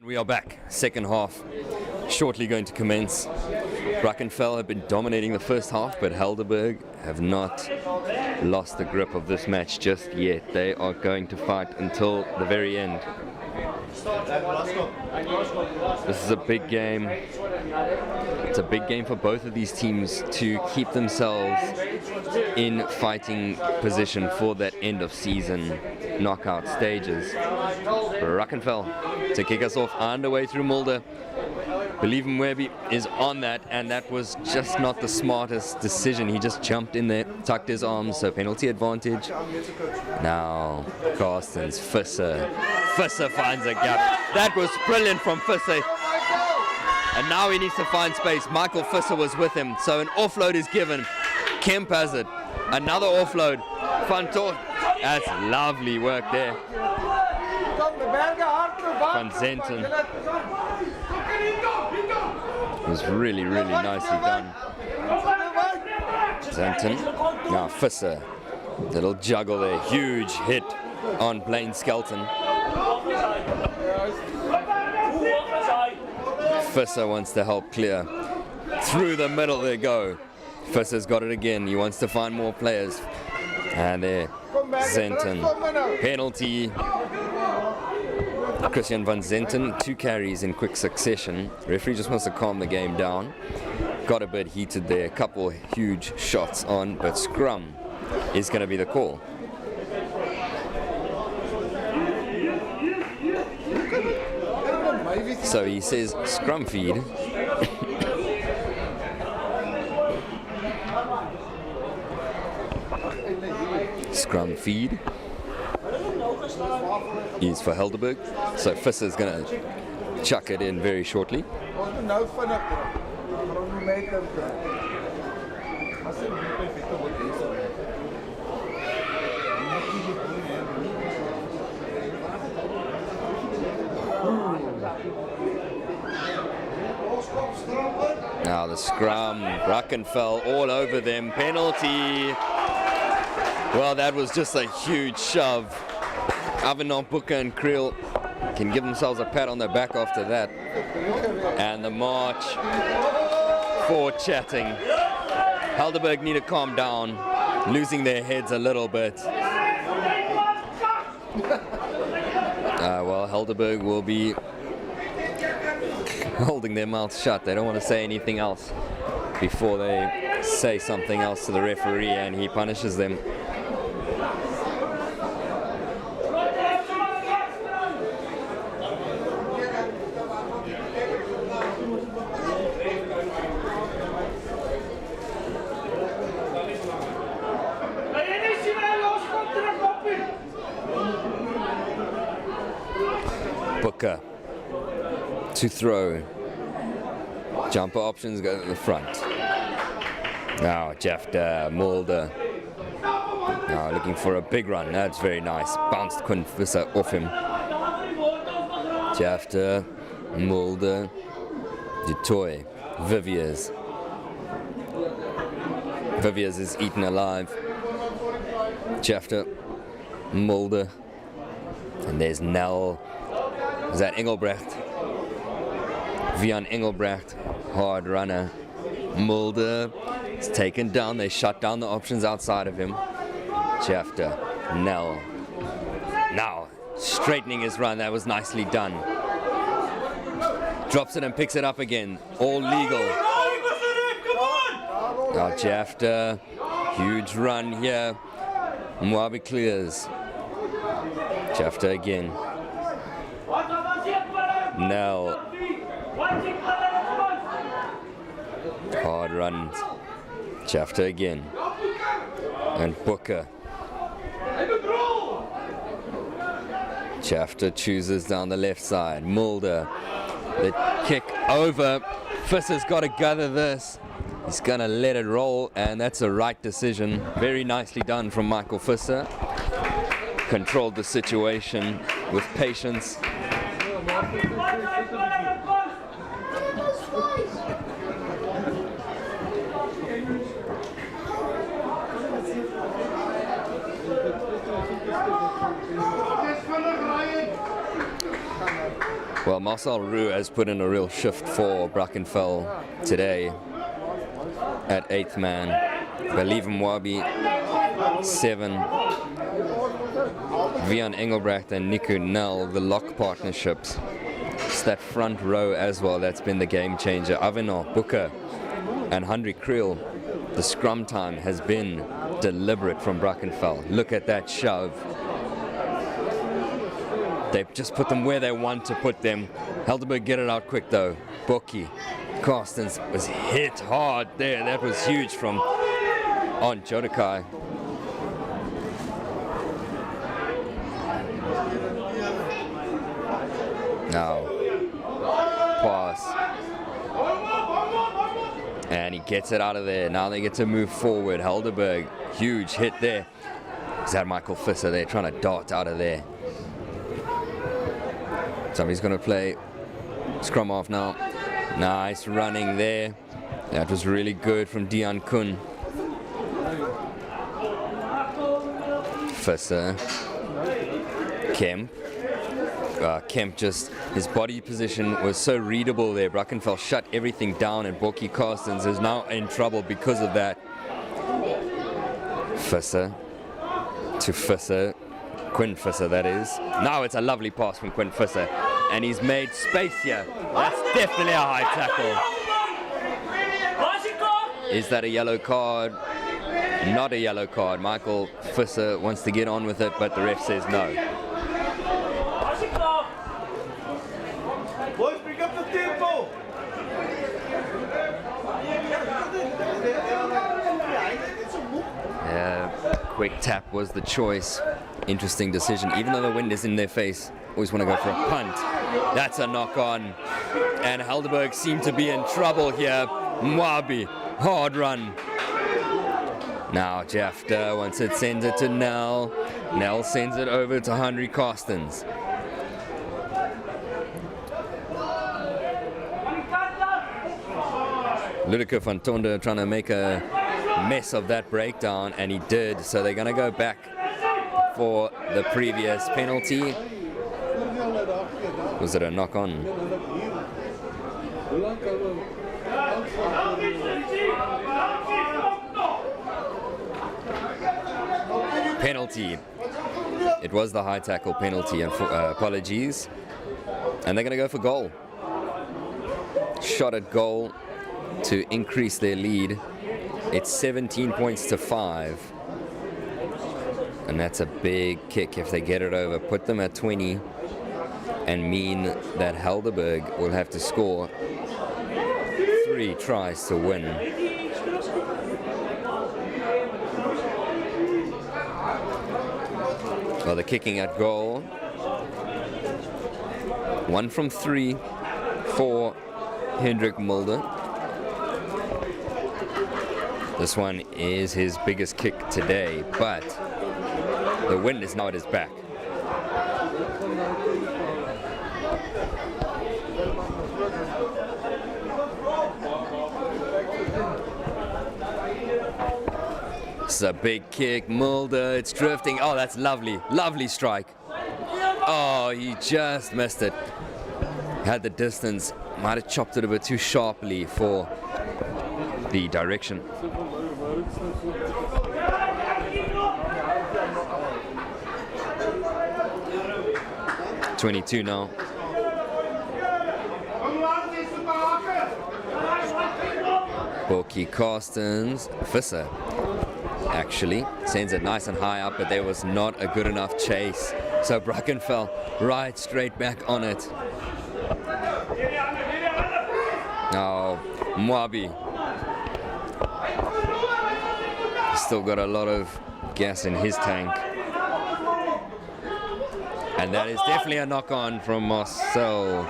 We are back. Second half shortly going to commence. Brackenfell have been dominating the first half, but Helderberg have not lost the grip of this match just yet. They are going to fight until the very end. This is a big game. It's a big game for both of these teams to keep themselves in fighting position for that end of season knockout stages. Brackenfell to kick us off underway through Mulder. Believe Mwebe is on that, and that was just not the smartest decision. He just jumped in there, tucked his arms, so penalty advantage. Now Carstens, Visser finds a gap. That was brilliant from Visser. And now he needs to find space. Michael Visser was with him, so an offload is given. Kemp has it. Another offload. Fantor. That's lovely work there. Van Zenten. It was really, really nicely done. Zenten. Now Visser. Little juggle there. Huge hit on Blaine Skelton. Visser wants to help clear. Through the middle they go. Visser's got it again. He wants to find more players. And there, Zenten. Penalty. Christian Van Zenten, 2 carries in quick succession. Referee just wants to calm the game down. Got a bit heated there. A couple huge shots on, but scrum is going to be the call. So he says scrum feed. Scrum feed is for Helderberg. So Visser is going to chuck it in very shortly. Now the scrum, Brackenfell all over them, penalty. Well, that was just a huge shove. Avenant, Booker and Creel can give themselves a pat on their back after that. And the march for chatting. Helderberg need to calm down, losing their heads a little bit. Well, Helderberg will be holding their mouths shut. They don't want to say anything else before they say something else to the referee, and he punishes them. Booker to throw. Jumper options go to the front. Now Jafta, Mulder. Now looking for a big run. That's very nice. Bounced Quinn Visser off him. Jafta, Mulder, Dutoy, Viviers. Viviers is eaten alive. Jafta, Mulder. And there's Nell. Is that Engelbrecht? Vian Engelbrecht, hard runner. Mulder is taken down. They shut down the options outside of him. Jafta, Nell. Now straightening his run. That was nicely done. Drops it and picks it up again. All legal. Now Jafta, huge run here. Mwabi clears. Jafta again. Nell. Hard runs. Jafta again. And Booker. Jafta chooses down the left side. Mulder. The kick over. Visser's got to gather this. He's going to let it roll, and that's the right decision. Very nicely done from Michael Visser. Controlled the situation with patience. Well, Marcel Roux has put in a real shift for Brackenfell today at 8th man. Believe Mwabi 7. Vian Engelbrecht and Niku Nel, the lock partnerships. It's that front row as well that's been the game changer. Avenor, Booker and Henry Creel. The scrum time has been deliberate from Brackenfell. Look at that shove. They've just put them where they want to put them. Helderberg get it out quick though. Boki Carstens was hit hard there. That was huge from on Jodakai. Now, pass. And he gets it out of there. Now they get to move forward. Helderberg, huge hit there. Is that Michael Visser there trying to dart out of there? Somebody's going to play scrum off now. Nice running there. That was really good from Dion Kun. Visser. Kemp. Kemp just, his body position was so readable there. Brackenfell shut everything down and Borky Carstens is now in trouble because of that. Visser to Visser. Quinn Visser, that is. Now it's a lovely pass from Quinn Visser. And he's made space here. That's definitely a high tackle. Is that a yellow card? Not a yellow card. Michael Visser wants to get on with it, but the ref says no. Boys, pick up the tempo. Yeah, quick tap was the choice. Interesting decision. Even though the wind is in their face, always want to go for a punt. That's a knock on. And Helderberg seemed to be in trouble here. Mwabi, hard run. Now Jafta, once it sends it to Nell. Nell sends it over to Henry Carstens. Ludeke van Tonder trying to make a mess of that breakdown, and he did. So they're going to go back for the previous penalty. Was it a knock on? Penalty. It was the high tackle penalty, and apologies. And they're going to go for goal. Shot at goal to increase their lead. It's 17 points to 5. And that's a big kick if they get it over. Put them at 20 and mean that Helderberg will have to score 3 tries to win. Well, the kicking at goal. 1 from 3 for Hendrik Mulder. This one is his biggest kick today, but the wind is now at his back. It's a big kick, Mulder, it's drifting. Oh, that's lovely, lovely strike. Oh, he just missed it. Had the distance, might have chopped it a bit too sharply for the direction. .22 now. Borky Carstens, Visser actually sends it nice and high up, but there was not a good enough chase. So Brackenfell right straight back on it. Now Mwabi still got a lot of gas in his tank. And that is definitely a knock on from Marcel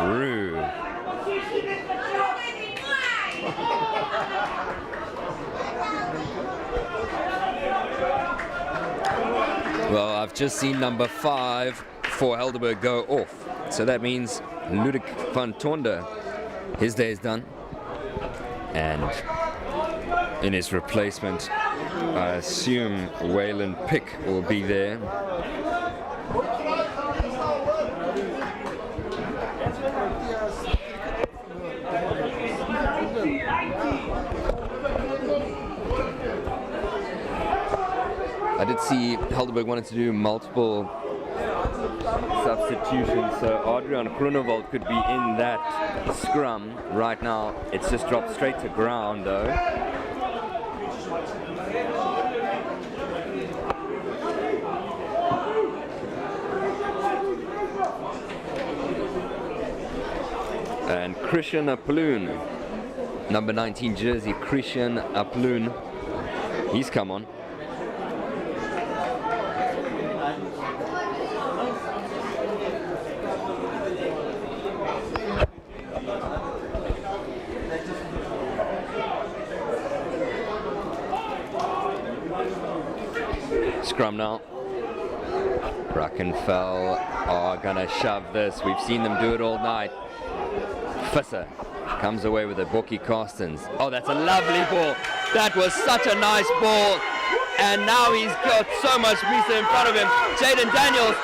Roux. Well, I've just seen number 5 for Helderberg go off. So that means Ludek van Tonder, his day is done. And in his replacement, I assume Waylon Pick will be there. see Helderberg wanted to do multiple substitutions, so Adrian Grunewald could be in that scrum. Right now it's just dropped straight to ground though. And Christian Aploon, number 19 jersey, Christian Aploon, he's come on. Scrum now. Brackenfell are gonna shove this. We've seen them do it all night. Visser comes away with it. Bokkie Carstens. Oh, that's a lovely ball. That was such a nice ball. And now he's got so much pizza in front of him. Jaden Daniels.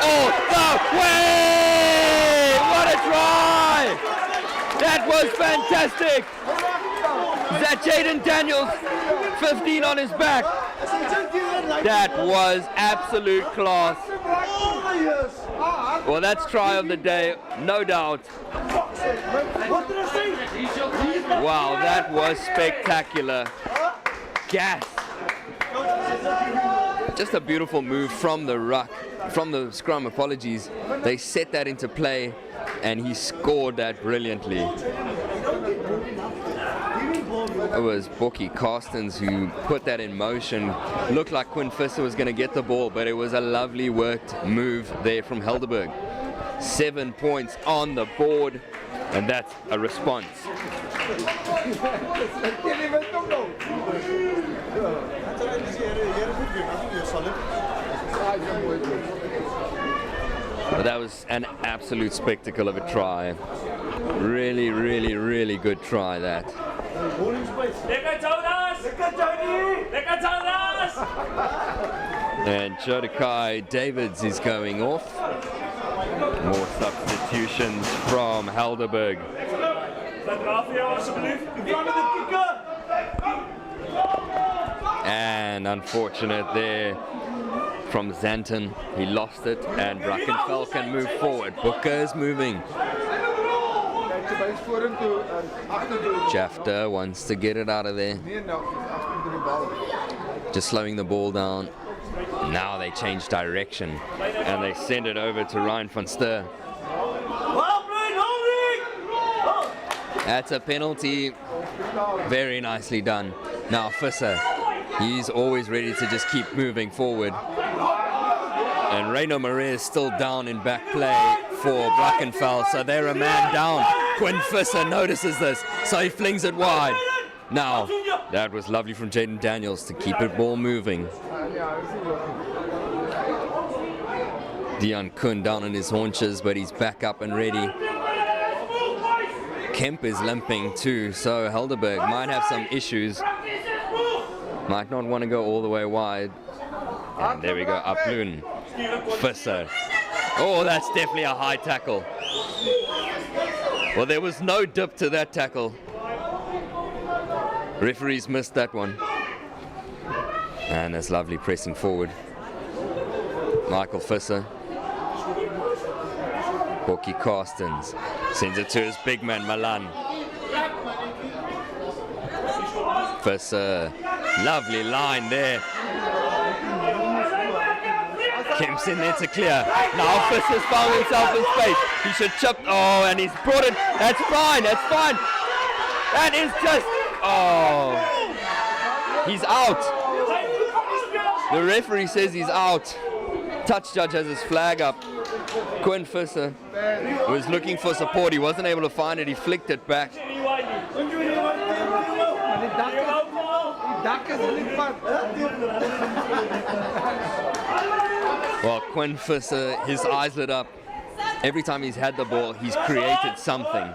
Oh, no way! What a try! That was fantastic. Is that Jaden Daniels? 15 on his back. That was absolute class. Well, that's try of the day, no doubt. Wow, that was spectacular. Gas. Just a beautiful move from the ruck, from the scrum, apologies. They set that into play and he scored that brilliantly. It was Bokkie Carstens who put that in motion. Looked like Quinn Visser was going to get the ball, but it was a lovely worked move there from Helderberg. 7 points on the board, and that's a response. But that was an absolute spectacle of a try. Really, really, really good try, that. And Jodikai Davids is going off. More substitutions from Helderberg. And unfortunate there from Zanton. He lost it, and Brackenfell can move forward. Booker is moving. Jafta wants to get it out of there. Just slowing the ball down. Now they change direction and they send it over to Ryan van Ster. That's a penalty. Very nicely done. Now Visser, he's always ready to just keep moving forward. And Reino Marais is still down in back play for Brackenfell, so they're a man down. Quinn Visser notices this, so he flings it wide. Now, that was lovely from Jaden Daniels to keep it ball moving. Dion Kuhn down on his haunches, but he's back up and ready. Kemp is limping too, so Helderberg might have some issues. Might not want to go all the way wide. And there we go, Aploon. Visser. Oh, that's definitely a high tackle. Well, there was no dip to that tackle. Referees missed that one. And that's lovely pressing forward. Michael Visser. Bokkie Carstens sends it to his big man, Malan. Visser, lovely line there. Kemp's in there to clear. Now Visser's found himself in space. He should chip. Oh, and he's brought it. That's fine, that's fine. That is just, oh. He's out. The referee says he's out. Touch judge has his flag up. Quinn Visser was looking for support. He wasn't able to find it. He flicked it back. Well, Quinn Visser, his eyes lit up. Every time he's had the ball, he's created something.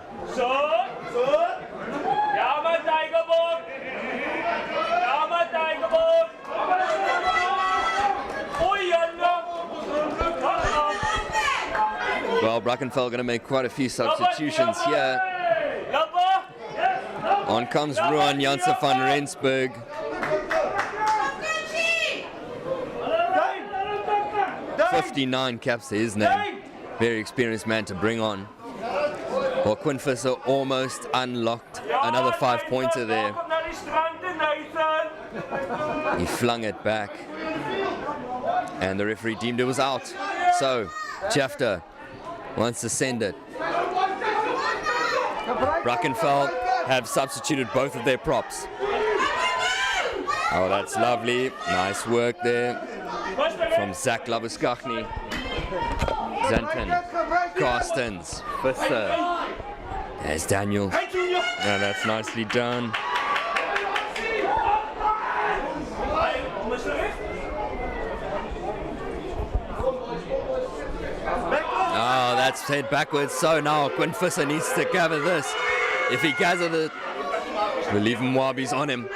Well, Brackenfell going to make quite a few substitutions here. On comes Ruan Janssen van Rensburg. 59 caps to his name. Very experienced man to bring on. Well, Quinn Visser almost unlocked another 5-pointer there. He flung it back, and the referee deemed it was out. So, Schafter wants to send it. Brackenfell have substituted both of their props. Oh, that's lovely. Nice work there from Zach Labuskachny. Zenton, Carstens, Visser. There's Daniel. Yeah, that's nicely done. Oh, that's head backwards. So now Quinn Visser needs to gather this. If he gathers it, we'll leave Mwabi's on him.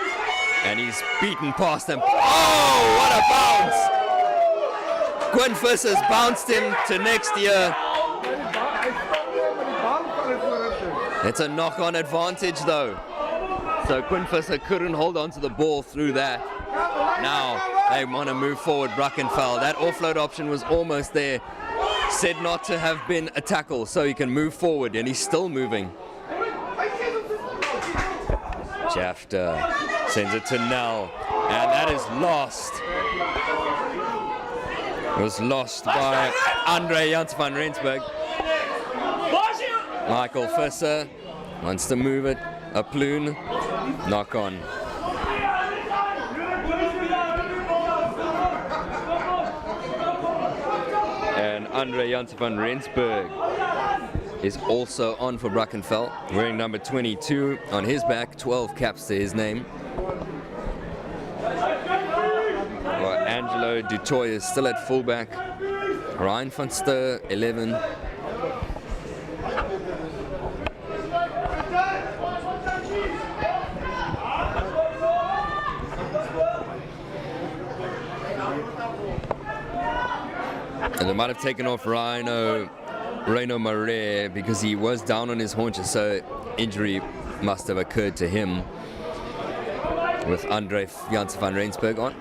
And he's beaten past him. Oh, what a bounce! Quinn Visser's bounced him to next year. It's a knock-on advantage though. So Quinn Visser couldn't hold on to the ball through that. Now they want to move forward, Brackenfell. That offload option was almost there. Said not to have been a tackle, so he can move forward, and he's still moving. Schafter sends it to Nell, and that is lost. It was lost by Andre Janssen van Rensburg. Michael Visser wants to move it. A Ploon, knock on. And Andre Janssen van Rensburg is also on for Brackenfell, wearing number 22 on his back, 12 caps to his name. Well, Angelo Dutoy is still at fullback. Ryan van Ster, 11. And they might have taken off Reno Marais because he was down on his haunches, so injury must have occurred to him with Andre Janssen van Rensburg on.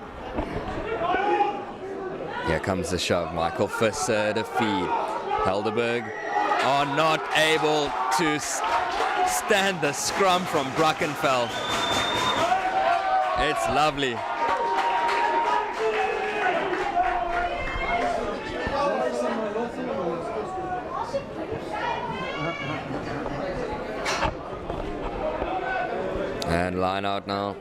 Here comes the shove. Michael Visser to feed. Helderberg are not able to stand the scrum from Brackenfell. It's lovely. And line out now.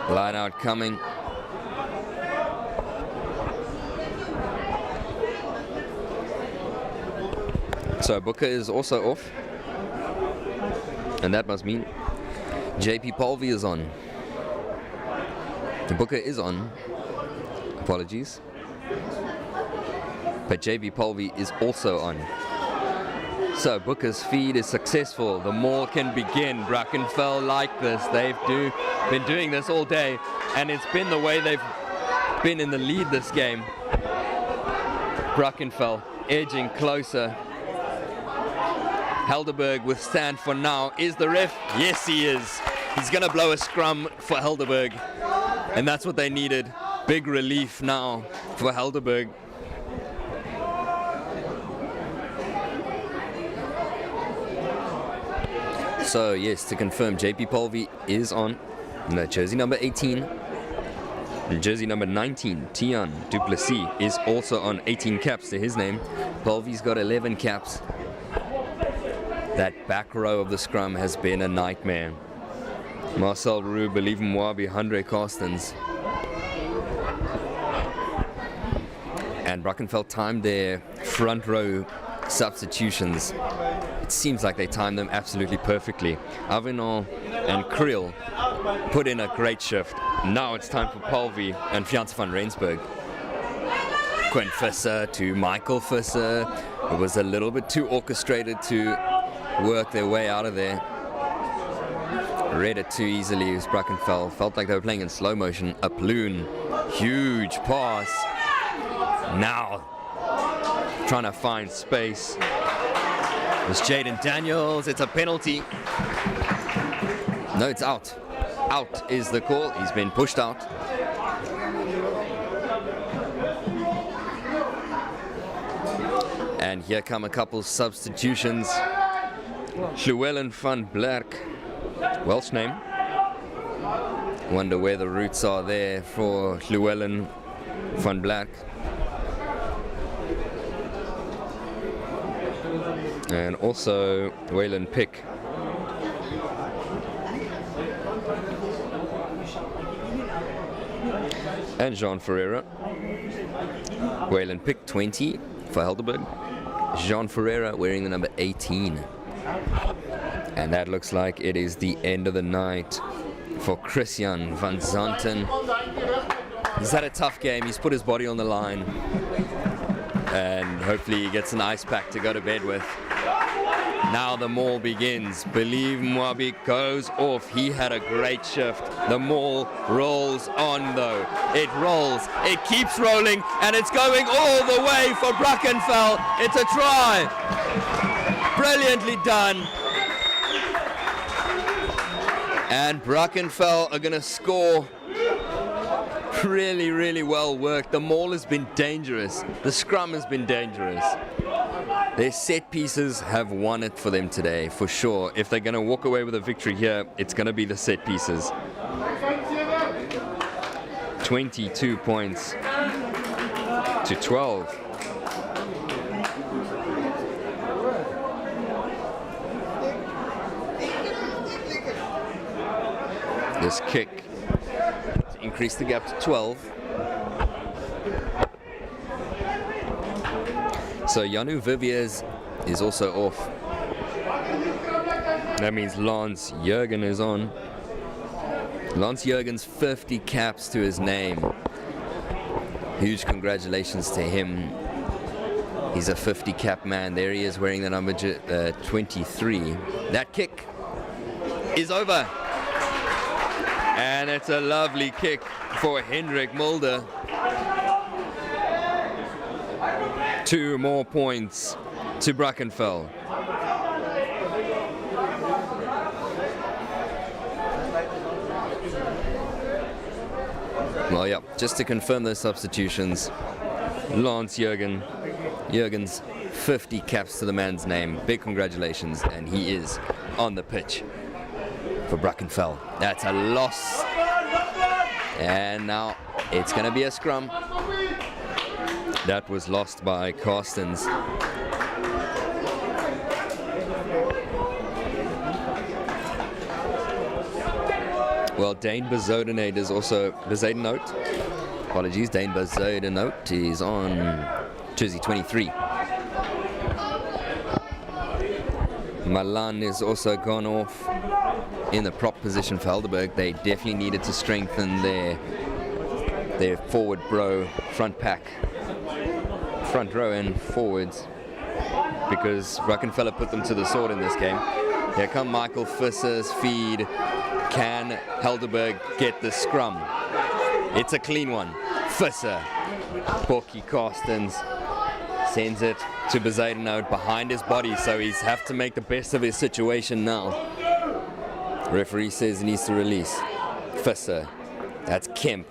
Line out coming. So Booker is also off. And that must mean JP Polvy is on. Booker is on. Apologies. But JB Polvy is also on. So Booker's feed is successful. The maul can begin. Brackenfell like this. They've been doing this all day, and it's been the way they've been in the lead this game. Brackenfell edging closer. Helderberg with stand for now. Is the ref? Yes, he is. He's going to blow a scrum for Helderberg, and that's what they needed. Big relief now for Helderberg. So yes, to confirm, JP Polvy is on. And jersey number 18. And jersey number 19, Tian Duplessis, is also on. 18 caps to his name. Polvy's got 11 caps. That back row of the scrum has been a nightmare. Marcel Roux, Believe Mwabi, Andre Carstens. And Brackenfell timed their front row substitutions. It seems like they timed them absolutely perfectly. Avenant and Kriel put in a great shift. Now it's time for Polvy and Janssen van Rensburg. Quinn Visser to Michael Visser. It was a little bit too orchestrated to work their way out of there. Read it too easily as Brackenfell. Felt like they were playing in slow motion. A Ploon. Huge pass. Now trying to find space. It's Jaden Daniels. It's a penalty. No, it's out. Out is the call. He's been pushed out. And here come a couple substitutions. Llewellyn van Blerk, Welsh name. Wonder where the roots are there for Llewellyn van Blerk. And also Waylon Pick. And Jean Ferreira. Waylon Pick, 20 for Helderberg. Jean Ferreira wearing the number 18. And that looks like it is the end of the night for Christian van Zanten. He's had a tough game. He's put his body on the line. And hopefully he gets an ice pack to go to bed with. Now the maul begins. Believe Mwabi goes off. He had a great shift. The maul rolls on though. It rolls. It keeps rolling. And it's going all the way for Brackenfell. It's a try. Brilliantly done. And Brackenfell are going to score. Really, really well worked. The maul has been dangerous. The scrum has been dangerous. Their set pieces have won it for them today, for sure. If they're going to walk away with a victory here, it's going to be the set pieces. 22 points to 12. This kick to increase the gap to 12. So Janu Viviers is also off. That means Lance Jurgen is on. Lance Jurgen's 50 caps to his name. Huge congratulations to him. He's a 50 cap man. There he is wearing the number 23. That kick is over. And it's a lovely kick for Hendrik Mulder. 2 more points to Brackenfell. Well, yeah, just to confirm those substitutions, Lance Jurgen's 50 caps to the man's name. Big congratulations, and he is on the pitch for Brackenfell. That's a loss. And now it's going to be a scrum. That was lost by Carstens. Well, Dane Bezuidenhout is also Dane Bezuidenhout is on jersey 23. Malan is also gone off in the prop position for Helderberg. They definitely needed to strengthen their forward front row and forwards, because Brackenfell put them to the sword in this game. Here come Michael Visser's feed. Can Helderberg get the scrum? It's a clean one. Visser. Borky Carstens sends it to Bezuidenhout behind his body, so he's have to make the best of his situation now. Referee says he needs to release. Visser. That's Kemp.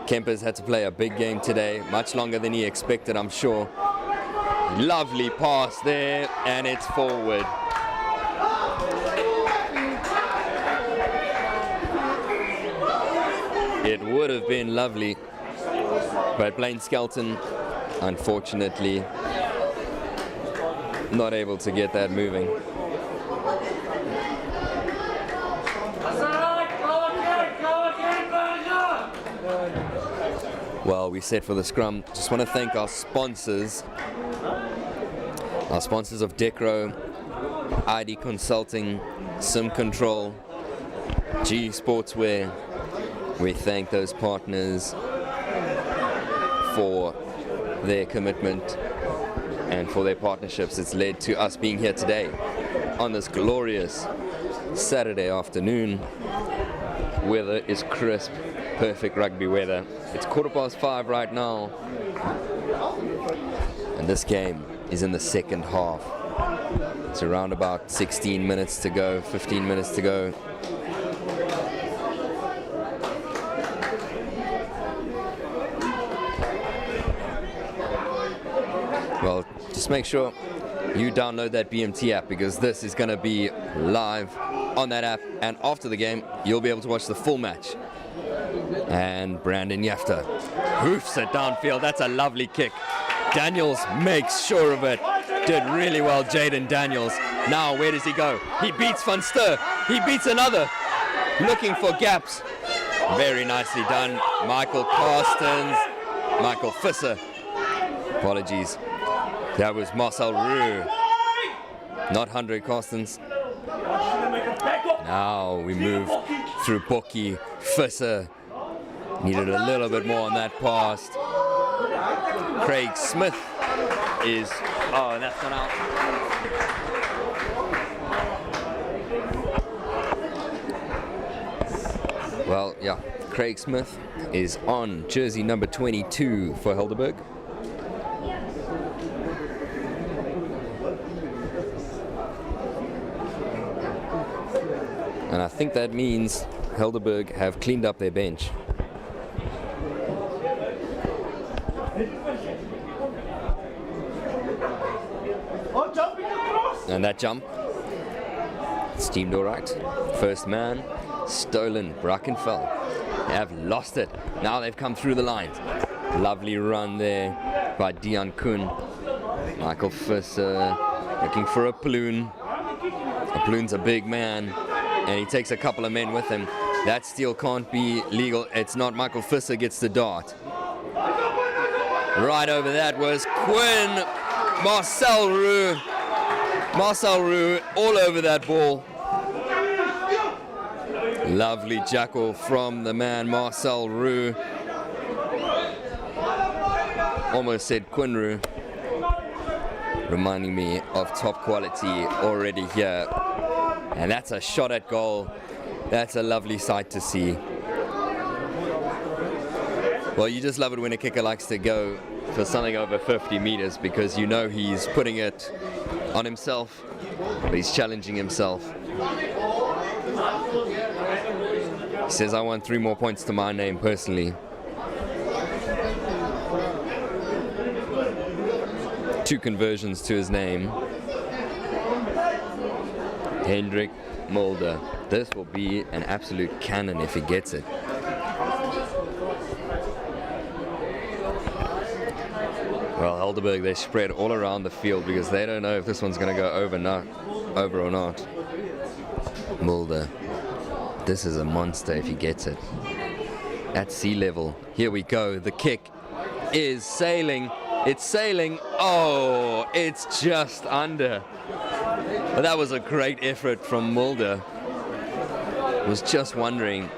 Kemp has had to play a big game today, much longer than he expected, I'm sure. Lovely pass there, and it's forward. It would have been lovely, but Blaine Skelton, unfortunately, not able to get that moving. Well, we set for the scrum. Just want to thank our sponsors of Decro, ID Consulting, Sim Control, G Sportswear. We thank those partners for their commitment and for their partnerships. It's led to us being here today on this glorious Saturday afternoon. Weather is crisp, perfect rugby weather. It's 5:15 right now, and this game is in the second half. It's around about 16 minutes to go, 15 minutes to go. Well, just make sure you download that BMT app, because this is going to be live on that app, and after the game you'll be able to watch the full match. And Brandon Yafter hoofs it downfield. That's a lovely kick. Daniels makes sure of it. Did really well, Jaden Daniels. Now where does he go? He beats Van Steur. He beats another. Looking for gaps. Very nicely done. Michael Visser. Apologies. That was Marcel Roux, not Andre Carstens. Now we move through Bokkie. Visser needed a little bit more on that pass. Craig Smith is, oh, that's gone out. Well, yeah, Craig Smith is on jersey number 22 for Helderberg. And I think that means Helderberg have cleaned up their bench. And that jump steamed all right. First man stolen. Brackenfell. They have lost it. Now they've come through the lines. Lovely run there by Dion Kuhn. Michael Visser looking for a Ploon. A Ploon's a big man, and he takes a couple of men with him. That steal can't be legal. It's not. Michael Visser gets the dart. Right over that was Quinn. Marcel Roux all over that ball. Lovely jackal from the man Marcel Roux. Almost said Quinn Roux. Reminding me of top quality already here. And that's a shot at goal. That's a lovely sight to see. Well, you just love it when a kicker likes to go for something over 50 meters, because you know he's putting it on himself, but he's challenging himself. He says, I want 3 more points to my name personally. 2 conversions to his name. Hendrik Mulder. This will be an absolute cannon if he gets it. Well, Helderberg, they spread all around the field because they don't know if this one's going to go over or not. Mulder. This is a monster if he gets it. At sea level. Here we go. The kick is sailing. It's sailing. Oh, it's just under. But that was a great effort from Mulder. Was just wondering.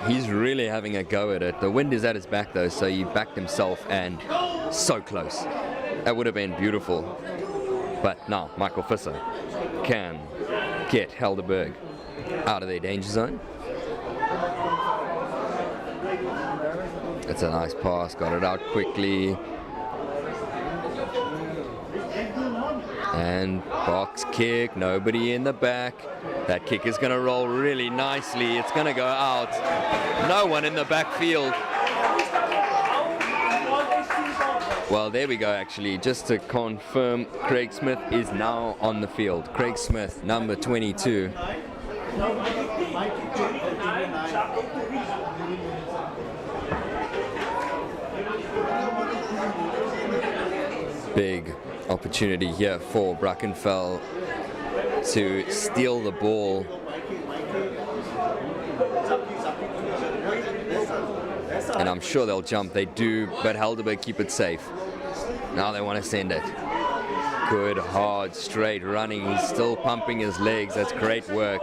He's really having a go at it. The wind is at his back though, so he backed himself and so close. That would have been beautiful. But now Michael Visser can get Helderberg out of their danger zone. It's a nice pass, got it out quickly. And box kick, nobody in the back. That kick is going to roll really nicely. It's going to go out. No one in the backfield. Well, there we go, actually. Just to confirm, Craig Smith is now on the field. Craig Smith, number 22. Big opportunity here for Brackenfell to steal the ball. And I'm sure they'll jump. They do, but Helderberg keep it safe. Now they want to send it. Good, hard, straight running. He's still pumping his legs. That's great work.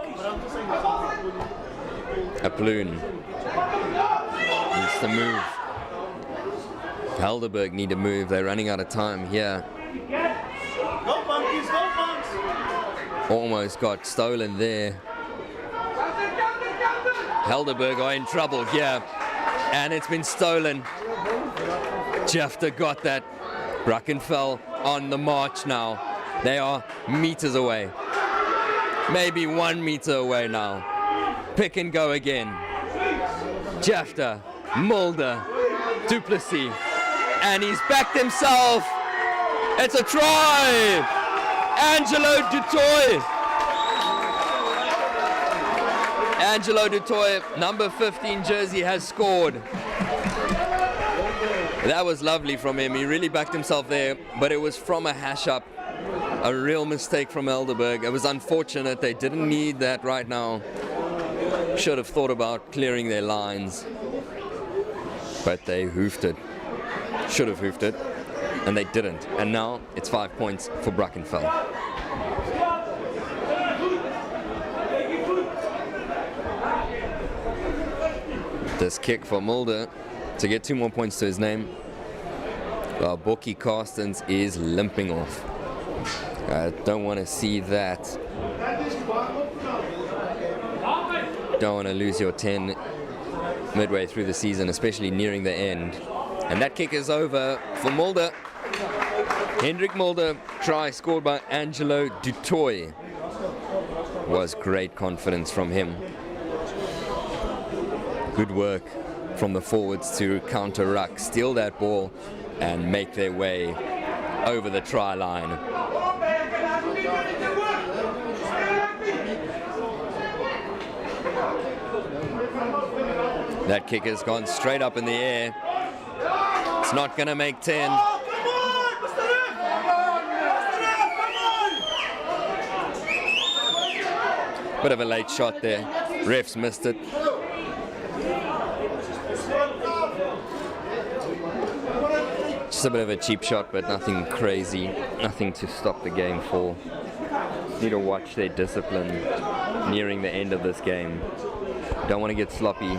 A Ploon needs to move. Helderberg need to move. They're running out of time here. Almost got stolen there. Helderberg are in trouble here. And it's been stolen. Jefter got that. Brackenfell on the march now. They are meters away. Maybe 1 meter away now. Pick and go again. Jafta, Mulder, Duplessis, and he's backed himself. It's a try! Angelo Dutoy. Angelo Dutoy, number 15 jersey, has scored. That was lovely from him. He really backed himself there, but it was from a hash up. A real mistake from Helderberg. It was unfortunate. They didn't need that right now. Should have thought about clearing their lines. But they hoofed it. Should have hoofed it. And they didn't. And now it's 5 points for Brackenfell. This kick for Mulder to get 2 more points to his name. Well, Borkie Carstens is limping off. I don't want to see that. Don't want to lose your 10 midway through the season, especially nearing the end. And that kick is over for Mulder. Hendrik Mulder, try scored by Angelo Dutoy. Was great confidence from him. Good work from the forwards to counter ruck, steal that ball and make their way over the try line. That kick has gone straight up in the air. It's not going to make 10. Bit of a late shot there. Refs missed it. Just a bit of a cheap shot, but nothing crazy. Nothing to stop the game for. Need to watch their discipline nearing the end of this game. Don't want to get sloppy.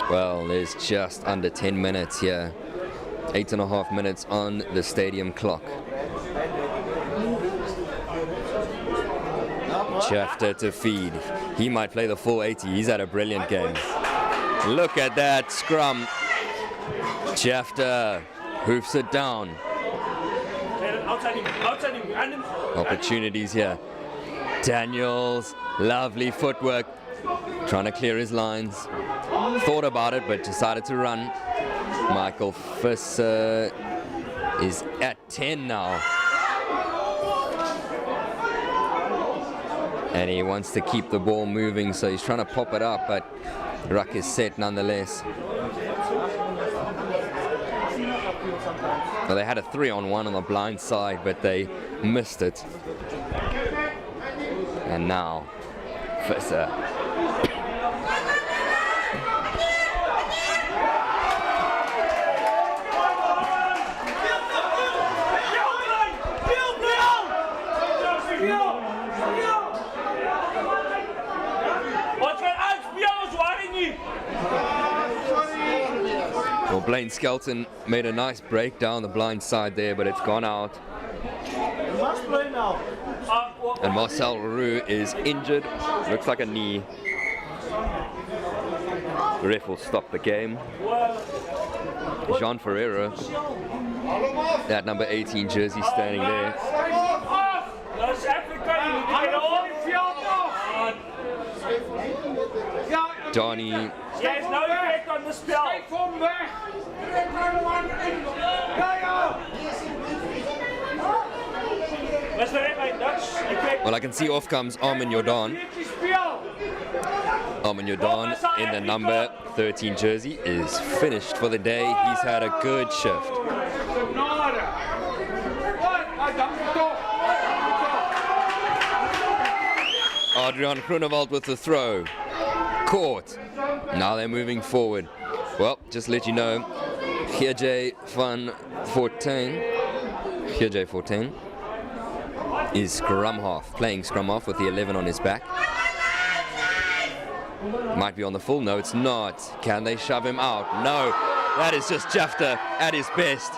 Well, there's just under 10 minutes here. 8.5 minutes on the stadium clock. Jafta to feed. He might play the full 80. He's had a brilliant game. Look at that scrum. Jafta hoofs it down. Opportunities here. Daniels, lovely footwork. Trying to clear his lines. Thought about it, but decided to run. Michael Visser is at 10 now. And he wants to keep the ball moving, so he's trying to pop it up, but ruck is set nonetheless. Well, they had a 3-on-1 on the blind side, but they missed it. And now, Visser. Well, Blaine Skelton made a nice break down the blind side there, but it's gone out. And Marcel Roux is injured. Looks like a knee. The ref will stop the game. Jean Ferreira, that number 18 jersey, standing there. Donnie. There's no effect on the spell. Well, I can see off comes Armin Jordan. Armin Jordan in the number 13 jersey is finished for the day. He's had a good shift. Adrian Groenewald with the throw. Caught. Now they're moving forward. Well, just to let you know, Geerjay van Fortuin is scrum half, playing scrum half with the 11 on his back. Might be on the full. No, it's not. Can they shove him out? No. That is just Jafta at his best.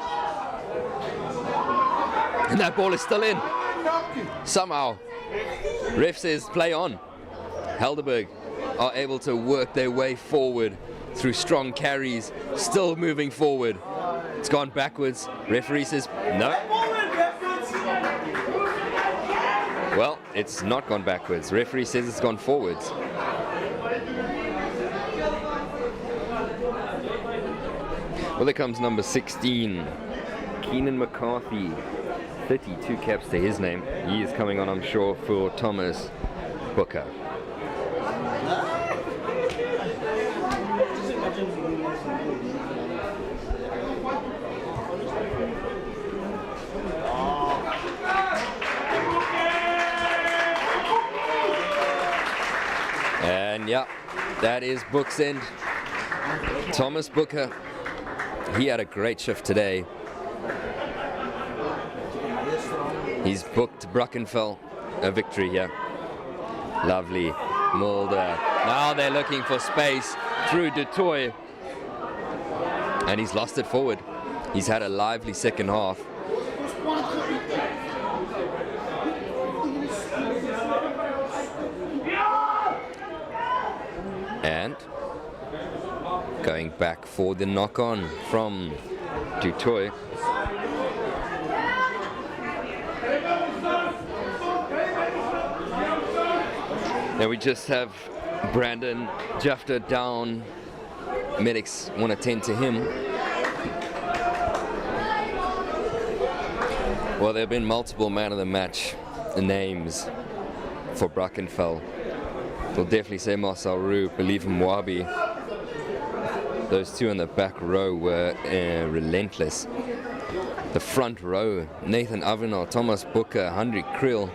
And that ball is still in. Somehow. Ref says play on. Helderberg are able to work their way forward through strong carries, still moving forward. It's gone backwards. Referee says no. Well, it's not gone backwards. Referee says it's gone forwards. Well, there comes number 16, Keenan McCarthy. 32 caps to his name. He is coming on, I'm sure, for Thomas Booker. And yeah, that is Book's end. Thomas Booker, he had a great shift today. He's booked Brackenfell a victory here. Lovely. Mulder. Now they're looking for space through Du Toit. And he's lost it forward. He's had a lively second half. And going back for the knock-on from Du Toit. Now we just have Brandon Jafter down. Medics want to tend to him. Well, there have been multiple man of the match names for Brackenfell. We'll definitely say Marcel Roux, believe Mwabi. Those two in the back row were relentless. The front row, Nathan Avenal, Thomas Booker, Hendrik Kriel.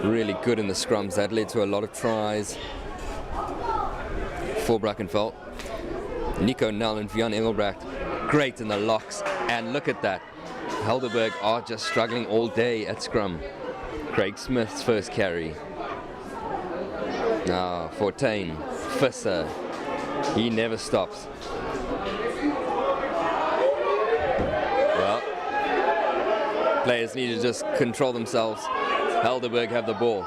Really good in the scrums. That led to a lot of tries for Brackenfell. Nico Nell and Vian Engelbrecht, great in the locks. And look at that. Helderberg are just struggling all day at scrum. Craig Smith's first carry. Now, Fortain, Visser. He never stops. Well, players need to just control themselves. Helderberg have the ball.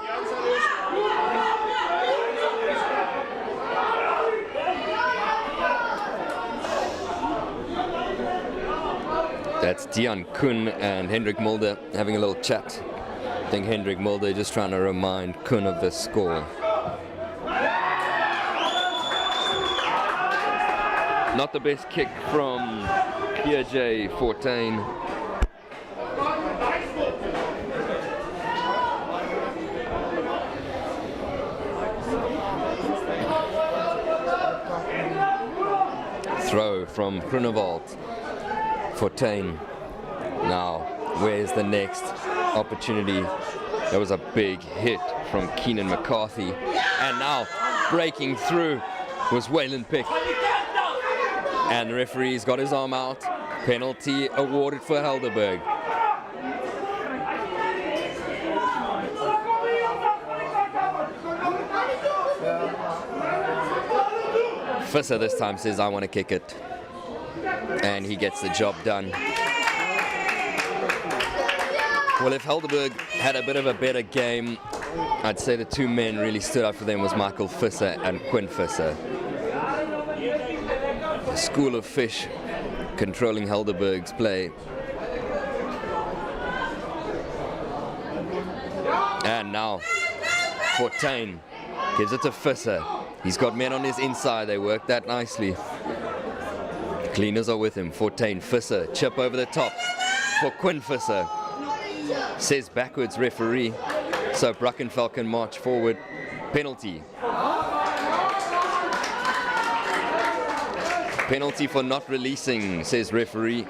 That's Dion Kuhn and Hendrik Mulder having a little chat. I think Hendrik Mulder just trying to remind Kuhn of the score. Not the best kick from Pierre Fortain. Throw from Grunewald. Fortain. Now, where's the next opportunity? There was a big hit from Keenan McCarthy. And now, breaking through was Waylon Pick. And the referee's got his arm out. Penalty awarded for Helderberg. Visser this time says, I want to kick it. And he gets the job done. Well, if Helderberg had a bit of a better game, I'd say the two men really stood out for them was Michael Visser and Quinn Visser. A school of fish controlling Helderberg's play. And now, Fortain gives it to Visser. He's got men on his inside, they work that nicely. The cleaners are with him. Fortain, Visser, chip over the top for Quinn Visser. Says backwards referee, so Brackenfell can march forward. Penalty. Penalty for not releasing, says referee.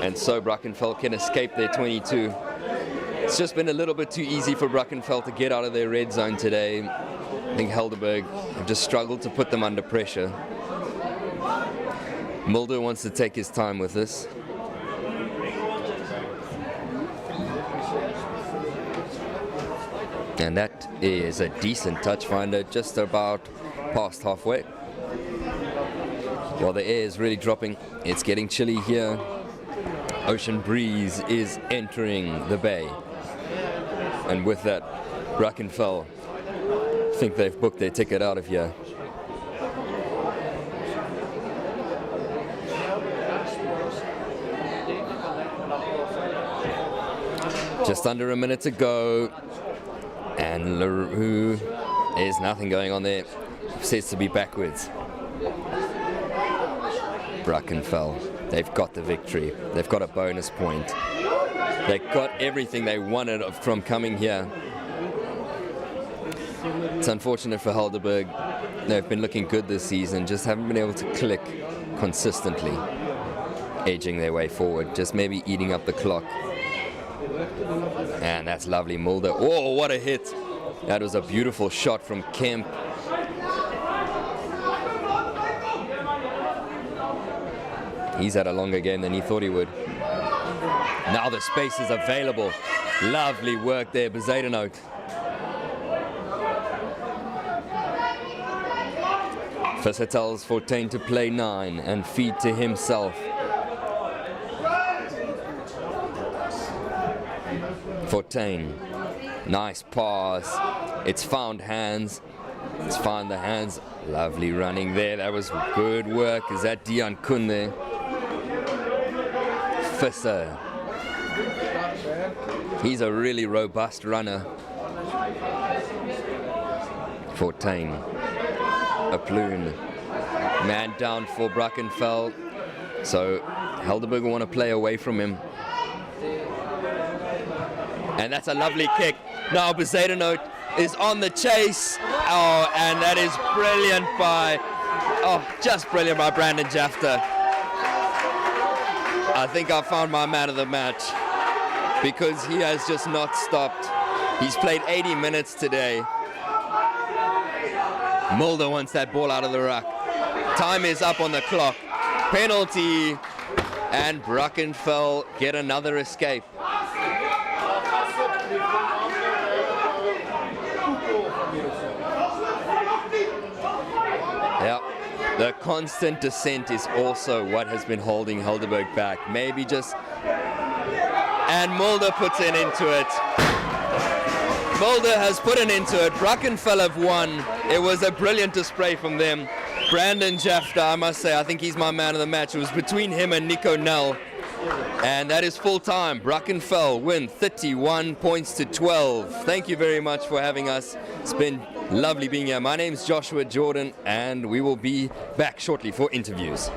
And so Brackenfell can escape their 22. It's just been a little bit too easy for Brackenfell to get out of their red zone today. I think Helderberg have just struggled to put them under pressure. Mulder wants to take his time with this. And that is a decent touch finder, just about past halfway. While the air is really dropping, it's getting chilly here. Ocean breeze is entering the bay. And with that, Brackenfell think they've booked their ticket out of here. Just under a minute to go, and LaRue, there's nothing going on there. Says to be backwards. Brackenfell, they've got the victory. They've got a bonus point. They got everything they wanted from coming here. It's unfortunate for Helderberg. They've been looking good this season, just haven't been able to click consistently, edging their way forward, just maybe eating up the clock. And that's lovely, Mulder. Oh, what a hit! That was a beautiful shot from Kemp. He's had a longer game than he thought he would. Now the space is available. Lovely work there, Bezadenote. Visser tells Fortuin to play 9 and feed to himself. Fortuin, nice pass. It's found hands. It's found the hands. Lovely running there. That was good work. Is that Dion Kun there? Visser. He's a really robust runner. Fortuin. A Ploon. Man down for Brackenfell. So Helderberg will want to play away from him. And that's a lovely kick. Now Bezadenote is on the chase. Oh, and that is brilliant by, just brilliant by Brandon Jafter. I think I found my man of the match because he has just not stopped. He's played 80 minutes today. Mulder wants that ball out of the ruck. Time is up on the clock. Penalty, and Brackenfell get another escape. Yeah, the constant descent is also what has been holding Helderberg back. Maybe just, and Mulder puts it into it. Mulder has put it into it. Brackenfell have won. It was a brilliant display from them. Brandon Jafter, I must say, I think he's my man of the match. It was between him and Nico Nell. And that is full time. Brackenfell win 31 points to 12. Thank you very much for having us. It's been lovely being here. My name's Joshua Jordan, and we will be back shortly for interviews.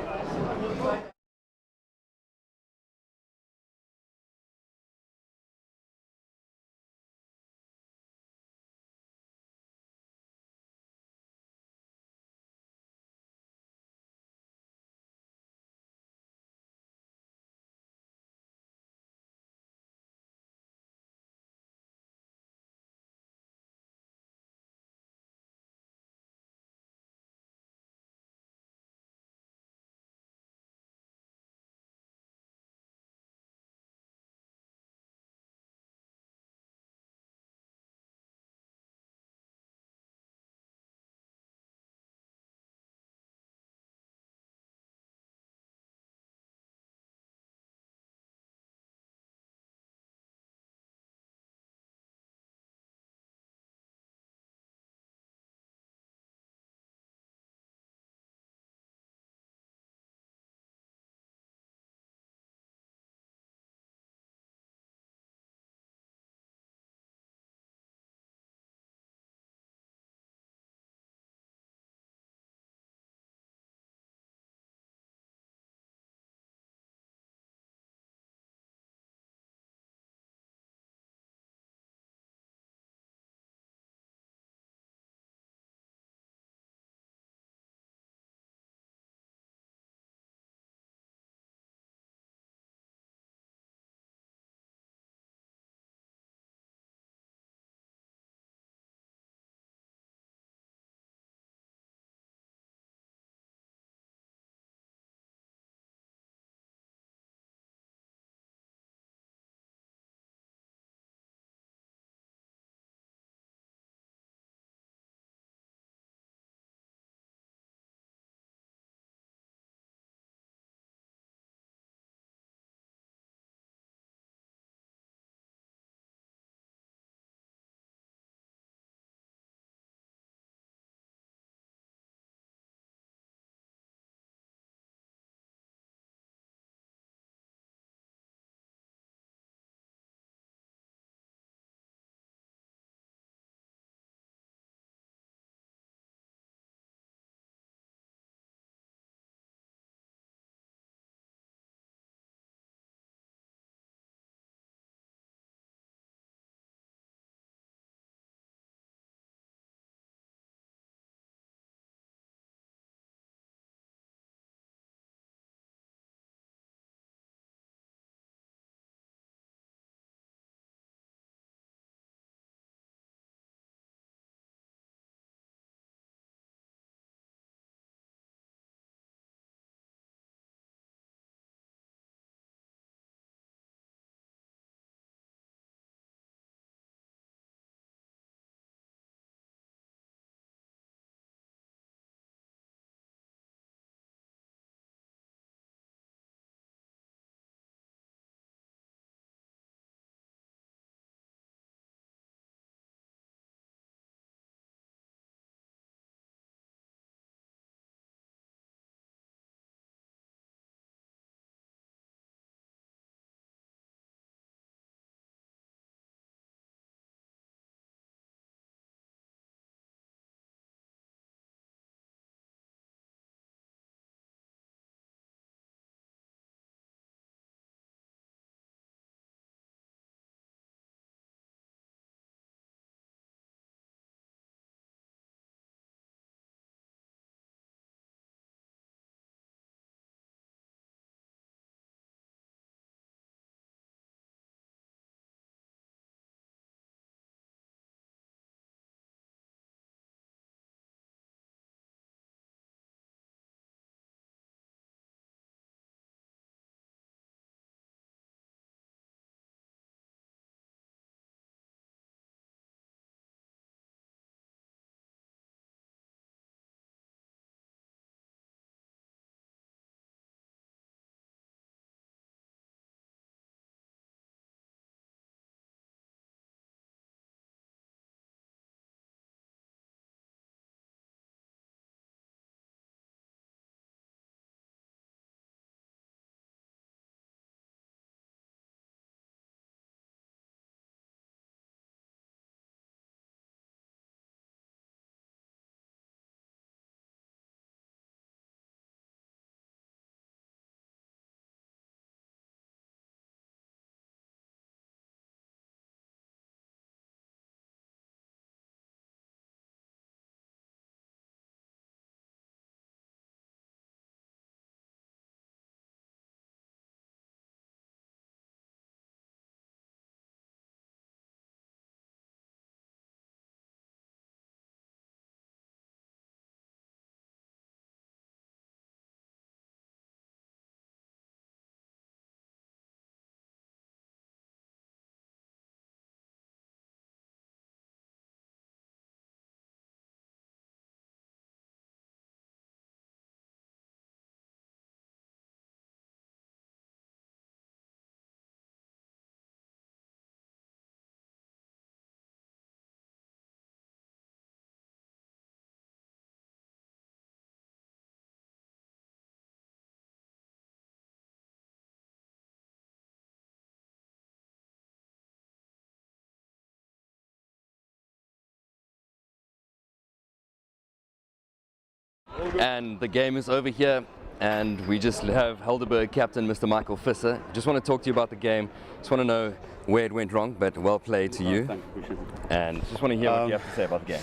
And the game is over here, and we just have Helderberg captain Mr. Michael Visser. Just want to talk to you about the game. Just want to know where it went wrong, but well played to you. Thank you. And just want to hear what you have to say about the game.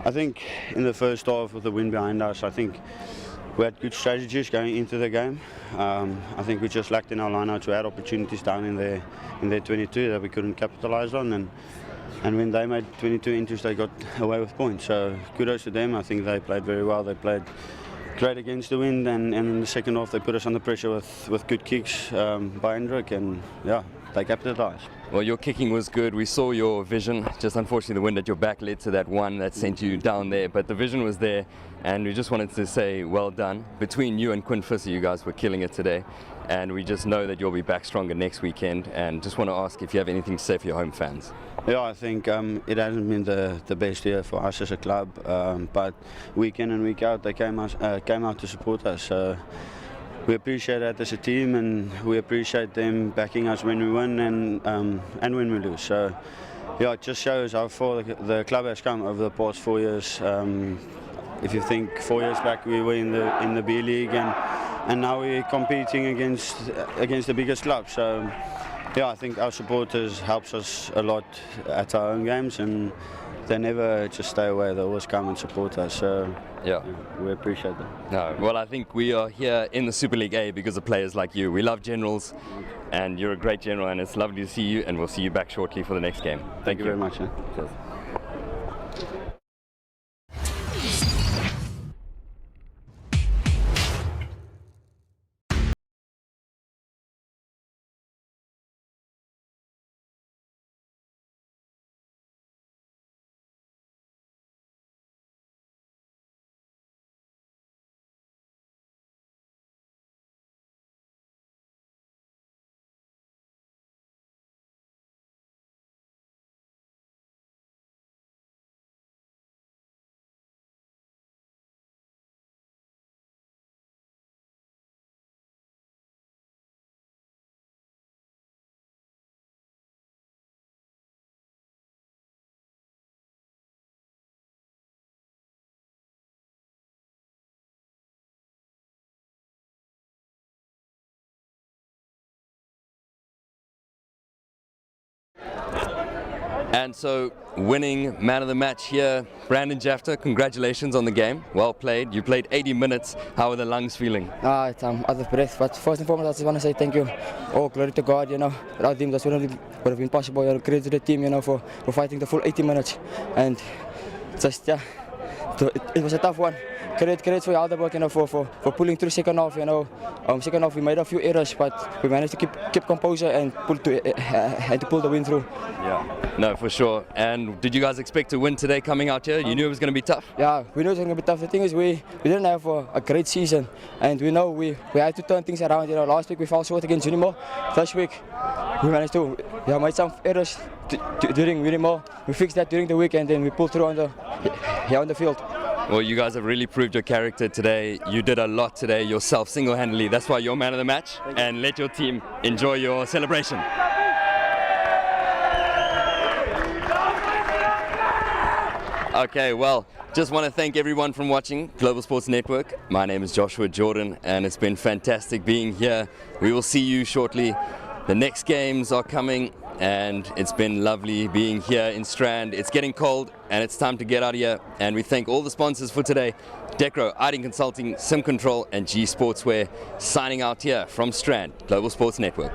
I think in the first half with the win behind us, I think we had good strategies going into the game. I think we just lacked in our lineouts. We had opportunities down in their 22 that we couldn't capitalize on, and when they made 22 entries, they got away with points. So kudos to them. I think they played very well. They played great against the wind, and in the second half they put us under pressure with good kicks by Hendrik, and yeah, they capitalized. Well, your kicking was good. We saw your vision. Just unfortunately, the wind at your back led to that one that sent you down there. But the vision was there, and we just wanted to say well done. Between you and Quinn Visser, you guys were killing it today. And we just know that you'll be back stronger next weekend. And just want to ask if you have anything to say for your home fans. Yeah, I think it hasn't been the best year for us as a club. But week in and week out, they came out to support us. We appreciate that as a team, and we appreciate them backing us when we win and when we lose. So, yeah, it just shows how far the club has come over the past 4 years. If you think 4 years back, we were in the B League, and now we're competing against the biggest club. So, yeah, I think our supporters helps us a lot at our own games, and they never just stay away. They always come and support us. So, yeah, we appreciate that. No, well, I think we are here in the Super League A because of players like you. We love generals, and you're a great general, and it's lovely to see you, and we'll see you back shortly for the next game. Thank you very much. Cheers. And so, winning man of the match here, Brandon Jafter, congratulations on the game. Well played. You played 80 minutes. How are the lungs feeling? It's out of breath. But first and foremost, I just want to say thank you. Oh, glory to God, without him, that would have been possible. Credit to the team, for fighting the full 80 minutes. And just, yeah, it was a tough one. Credit for Helderberg, for pulling through second half. Second half we made a few errors, but we managed to keep composure and pull the win through. Yeah, no, for sure. And did you guys expect to win today coming out here? You knew it was going to be tough? Yeah, we knew it was going to be tough. The thing is, we didn't have a great season, and we know we had to turn things around. Last week we fell short against Unimo. This week we managed to made some errors during Unimo. We fixed that during the week, and then we pulled through on the field. Well, you guys have really proved your character today. You did a lot today yourself, single-handedly. That's why you're man of the match. And let your team enjoy your celebration. Okay, well, just want to thank everyone for watching Global Sports Network. My name is Joshua Jordan, and it's been fantastic being here. We will see you shortly. The next games are coming, and it's been lovely being here in Strand. It's getting cold, and it's time to get out of here. And we thank all the sponsors for today: Decro, ID Consulting, Sim Control, and G Sportswear. Signing out here from Strand, Global Sports Network.